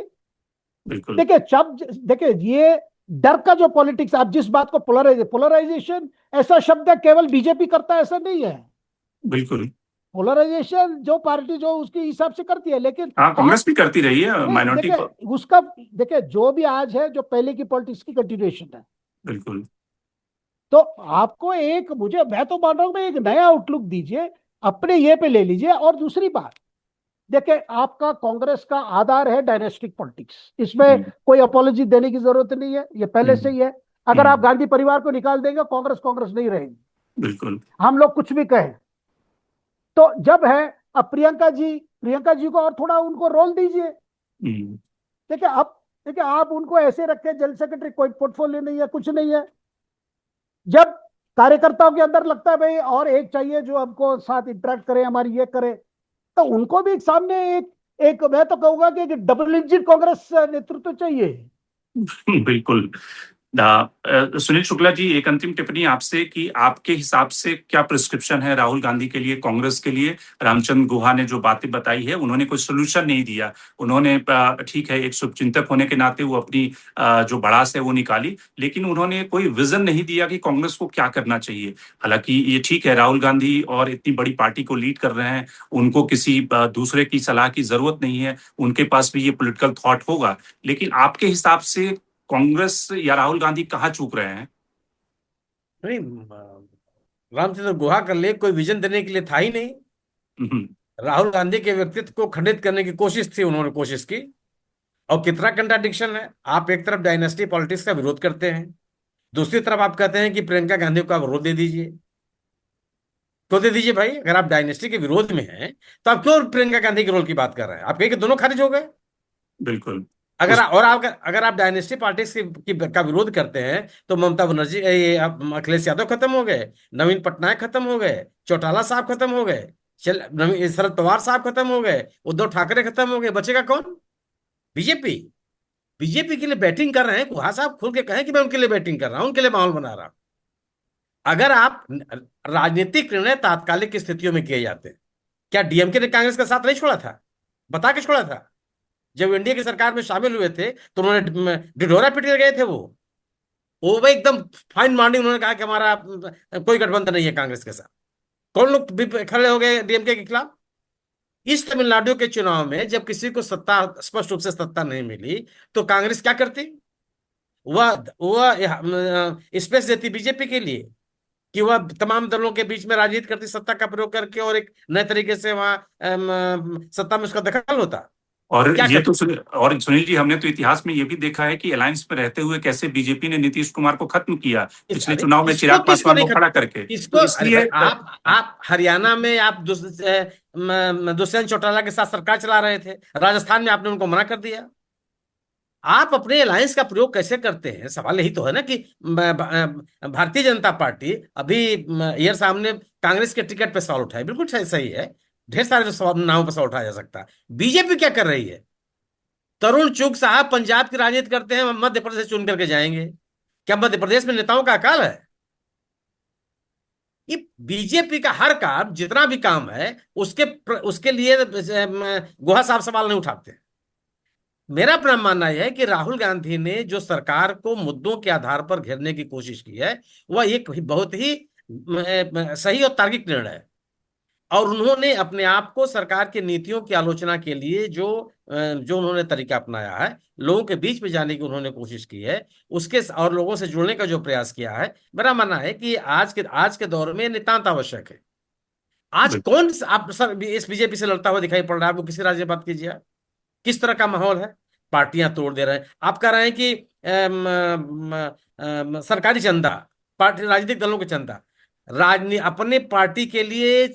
बिल्कुल, देखिए जब, देखिए ये डर का जो पॉलिटिक्स, आप जिस बात को पोलराइजेशन ऐसा शब्द है केवल बीजेपी करता है ऐसा नहीं है। बिल्कुल। पोलराइजेशन जो पार्टी जो उसके हिसाब से करती है, लेकिन हाँ, कांग्रेस आप, भी करती रही है नहीं माइनॉरिटी को। देखिए उसका, देखिए जो भी आज है जो पहले की पॉलिटिक्स की कंटिन्यूएशन है। बिल्कुल। तो आपको एक, मुझे मैं तो मान रहा हूं, एक नया आउटलुक दीजिए, अपने ये पे ले लीजिए। और दूसरी बात, देखिए आपका कांग्रेस का आधार है डायनेस्टिक पॉलिटिक्स, इसमें हम्म, कोई अपोलॉजी देने की जरूरत नहीं है, ये पहले से हम्म, ही है। अगर आप हम्म, गांधी परिवार को निकाल देंगे, कांग्रेस कांग्रेस नहीं रहेगी, बिल्कुल। हम लोग कुछ भी कहें। तो जब है, अब प्रियंका जी को और थोड़ा उनको रोल दीजिए। हम्म, देखिए अब, देखिए आप उनको ऐसे रखे जनरल सेक्रेटरी, कोई पोर्टफोलियो नहीं है, कुछ नहीं है। जब कार्यकर्ताओं के अंदर लगता है भाई और एक चाहिए जो हमको साथ इंटरेक्ट करे, हमारी ये करे, तो उनको भी एक सामने एक, एक मैं तो कहूंगा कि एक डबल इंजन कांग्रेस नेतृत्व चाहिए। बिल्कुल। सुनील शुक्ला जी, एक अंतिम टिप्पणी आपसे कि आपके हिसाब से क्या प्रिस्क्रिप्शन है राहुल गांधी के लिए, कांग्रेस के लिए? रामचंद्र गुहा ने जो बातें बताई है, उन्होंने कोई सोल्यूशन नहीं दिया। उन्होंने ठीक है, एक शुभचिंतक होने के नाते वो अपनी जो भड़ास है वो निकाली, लेकिन उन्होंने कोई विजन नहीं दिया कि कांग्रेस को क्या करना चाहिए। हालांकि ये ठीक है, राहुल गांधी और इतनी बड़ी पार्टी को लीड कर रहे हैं, उनको किसी दूसरे की सलाह की जरूरत नहीं है, उनके पास भी ये पॉलिटिकल थॉट होगा। लेकिन आपके हिसाब से कांग्रेस या राहुल गांधी कहाँ चूक रहे हैं? नहीं, रामचंद्र गुहा का लेख कोई विजन देने के लिए था ही नहीं। हम्म, राहुल गांधी के व्यक्तित्व को खंडित करने की कोशिश थी, उन्होंने कोशिश की। और कितना कंट्राडिक्शन है। आप एक तरफ डायनेस्टी पॉलिटिक्स का विरोध करते हैं, दूसरी तरफ आप कहते हैं कि प्रियंका गांधी को आप रोक दे दीजिए। क्यों दे दीजिए भाई? अगर आप डायनेस्टी के विरोध में हैं तो आप क्यों प्रियंका गांधी के रोल की बात कर रहे हैं? आप कहें कि दोनों खारिज हो गए। बिल्कुल। अगर उस और आप अगर आप डायनेस्टी पॉलिटिक्स का विरोध करते हैं तो ममता बनर्जी, ये अखिलेश यादव खत्म हो गए, नवीन पटनायक खत्म हो गए, चौटाला साहब खत्म हो गए, शरद पवार साहब खत्म हो गए, उद्धव ठाकरे खत्म हो गए, बचेगा कौन? बीजेपी। बीजेपी के लिए बैटिंग कर रहे हैं, गुहा साहब खुल के कहें कि मैं उनके लिए बैटिंग कर रहा हूं, उनके लिए माहौल बना रहा हूं। अगर आप राजनीतिक निर्णय तात्कालिक स्थितियों में किए जाते हैं, क्या डीएमके ने कांग्रेस का साथ नहीं छोड़ा था? बता के छोड़ा था। जब इंडिया की सरकार में शामिल हुए थे तो उन्होंने ढिढोरा पीट कर गए थे। वो भाई एकदम फाइन मॉर्निंग उन्होंने कहा कि हमारा कोई गठबंधन नहीं है कांग्रेस के साथ। कौन लोग खड़े हो गए डीएमके के खिलाफ? इस तमिलनाडु के चुनाव में जब किसी को सत्ता, स्पष्ट रूप से सत्ता नहीं मिली, तो कांग्रेस क्या करती? वह स्पेस देती बीजेपी के लिए कि वह तमाम दलों के बीच में राजनीति करती, सत्ता का प्रयोग करके, और एक नए तरीके से वहां सत्ता में उसका दखल होता। और क्या ये कर तो और सुनील जी, हमने तो इतिहास में ये भी देखा है कि अलायंस में रहते हुए कैसे बीजेपी ने नीतीश कुमार को खत्म किया पिछले अरे चुनाव में किसको चिराग किसको पासवान नहीं को खड़ा करके। किसको? तो अरे भाई, इसलिए आप हरियाणा में आप दुष्यंत चौटाला के साथ सरकार चला रहे थे, राजस्थान में आपने उनको मना कर दिया। आप अपने अलायंस का प्रयोग कैसे करते हैं? सवाल यही तो है ना कि भारतीय जनता पार्टी अभी ईयर सामने कांग्रेस के टिकट पे सवाल उठाए, बिल्कुल सही सही है। ढेर सारे नामों पर सवाल उठाया जा सकता है। बीजेपी क्या कर रही है? तरुण चुग साहब पंजाब की राजनीति करते हैं, मध्य प्रदेश चुन करके जाएंगे। क्या मध्य प्रदेश में नेताओं का अकाल है? ये बीजेपी का हर काम, जितना भी काम है, उसके लिए गुहा साहब सवाल नहीं उठाते। मेरा अपना मानना यह है कि राहुल गांधी ने जो सरकार को मुद्दों के आधार पर घेरने की कोशिश की है, वह एक बहुत ही सही और तार्किक निर्णय है। और उन्होंने अपने आप को सरकार की नीतियों की आलोचना के लिए जो उन्होंने तरीका अपनाया है, लोगों के बीच में जाने की उन्होंने कोशिश की है, उसके और लोगों से जुड़ने का जो प्रयास किया है, मेरा मानना है कि आज के दौर में नितांत आवश्यक है। आज कौन आप सर इस बीजेपी से लड़ता हुआ दिखाई पड़ रहा है? आपको किसी राज्य में बात कीजिए, किस तरह का माहौल है? पार्टियां तोड़ दे रहे हैं। आप कह रहे हैं कि सरकारी चंदा, पार्टी राजनीतिक दलों के चंदा, अपने पार्टी के लिए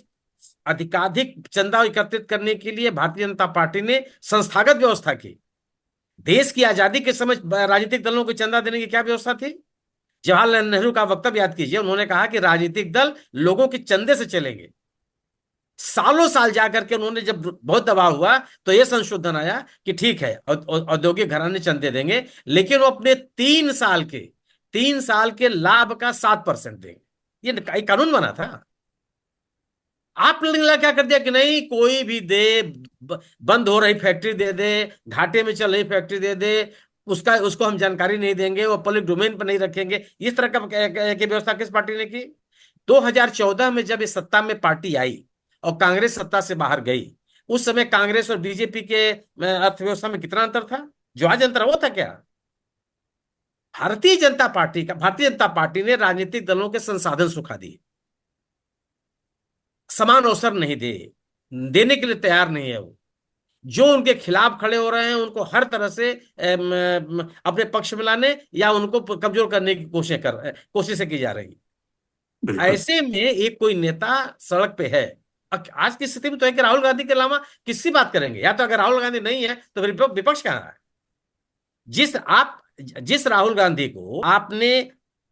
अधिकाधिक चंदा एकत्रित करने के लिए भारतीय जनता पार्टी ने संस्थागत व्यवस्था की। देश की आजादी के समय राजनीतिक दलों को चंदा देने की क्या व्यवस्था थी? जवाहरलाल नेहरू का वक्तव्य याद कीजिए, उन्होंने कहा कि राजनीतिक दल लोगों के चंदे से चलेंगे। सालों साल जाकर के उन्होंने, जब बहुत दबाव हुआ, तो यह संशोधन आया कि ठीक है, औद्योगिक घराने चंदे देंगे, लेकिन वो अपने 3 साल के लाभ का 7% देंगे। ये कानून बना था। आपने क्या कर दिया कि नहीं, कोई भी दे, बंद हो रही फैक्ट्री दे दे, घाटे में चल रही फैक्ट्री दे दे, उसको हम जानकारी नहीं देंगे, वो पब्लिक डोमेन पर नहीं रखेंगे। इस तरह की व्यवस्था किस पार्टी ने की? 2014 में जब इस सत्ता में पार्टी आई और कांग्रेस सत्ता से बाहर गई, उस समय कांग्रेस और बीजेपी के अर्थव्यवस्था में कितना अंतर था? जो आज अंतर वो था क्या? भारतीय जनता पार्टी ने राजनीतिक दलों के संसाधन सुखा दिए, समान अवसर नहीं देने के लिए तैयार नहीं है। वो जो उनके खिलाफ खड़े हो रहे हैं, उनको हर तरह से अपने पक्ष में लाने या उनको कमजोर करने की कोशिशें की जा रही। ऐसे में एक कोई नेता सड़क पे है। आज की स्थिति में तो है कि राहुल गांधी के अलावा किससे बात करेंगे? या तो अगर राहुल गांधी नहीं है तो फिर विपक्ष कहां है? जिस राहुल गांधी को आपने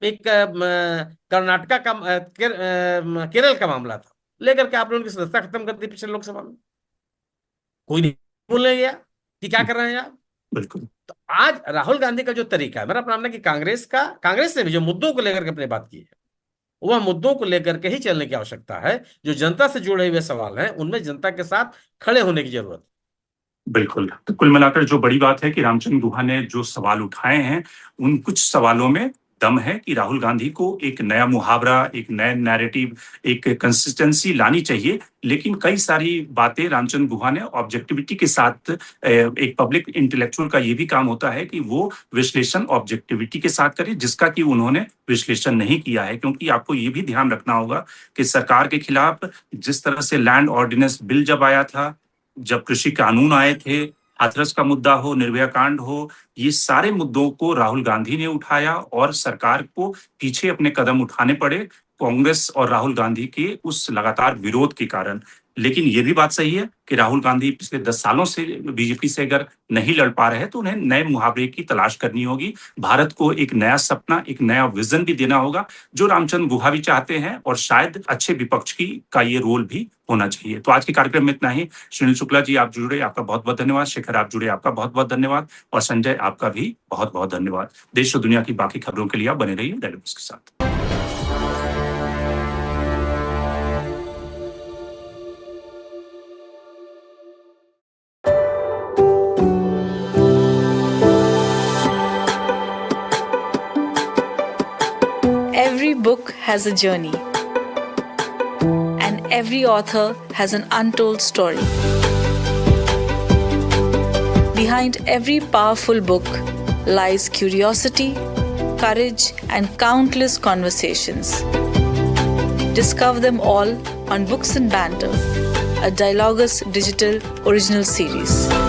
एक कर्नाटका का केरल का मामला था लेकर के आपने उनकी सदस्यता खत्म कर दी पिछले लोकसभा में, कोई नहीं बोलने गया कि क्या कर रहे हैं आप। बिल्कुल। तो आज राहुल गांधी का जो तरीका है, मेरा मानना है कि कांग्रेस ने भी जो मुद्दों को लेकर के अपनी बात की है, वह मुद्दों को लेकर के ही चलने की आवश्यकता है। जो जनता से जुड़े हुए सवाल हैं, उनमें जनता के साथ खड़े होने की जरूरत है। बिल्कुल। तो कुल मिलाकर जो बड़ी बात है कि रामचंद्र गुहा ने जो सवाल उठाए हैं, उन कुछ सवालों में दम है कि राहुल गांधी को एक नया मुहावरा, एक नया नैरेटिव, एक कंसिस्टेंसी लानी चाहिए। लेकिन कई सारी बातें रामचंद्र गुहा ने ऑब्जेक्टिविटी के साथ, एक पब्लिक इंटेलेक्चुअल का ये भी काम होता है कि वो विश्लेषण ऑब्जेक्टिविटी के साथ करे, जिसका कि उन्होंने विश्लेषण नहीं किया है। क्योंकि आपको ये भी ध्यान रखना होगा कि सरकार के खिलाफ जिस तरह से लैंड ऑर्डिनेंस बिल जब आया था, जब कृषि कानून आए थे, हाथरस का मुद्दा हो, निर्भया कांड हो, ये सारे मुद्दों को राहुल गांधी ने उठाया और सरकार को पीछे अपने कदम उठाने पड़े कांग्रेस और राहुल गांधी के उस लगातार विरोध के कारण। लेकिन ये भी बात सही है कि राहुल गांधी पिछले 10 सालों से बीजेपी से अगर नहीं लड़ पा रहे हैं तो उन्हें नए मुहावरे की तलाश करनी होगी। भारत को एक नया सपना, एक नया विजन भी देना होगा, जो रामचंद्र गुहा भी चाहते हैं, और शायद अच्छे विपक्ष की का ये रोल भी होना चाहिए। तो आज के कार्यक्रम में इतना ही। सुनील शुक्ला जी आप जुड़े, आपका बहुत बहुत धन्यवाद। शेखर आप जुड़े, आपका बहुत बहुत धन्यवाद। और संजय आपका भी बहुत बहुत धन्यवाद। देश और दुनिया की बाकी खबरों के लिए आप बने रहिए डेली न्यूज़ के साथ। Every book has a journey, and every author has an untold story. Behind every powerful book lies curiosity, courage, and countless conversations. Discover them all on Books and Banter, a Dialogus Digital original series.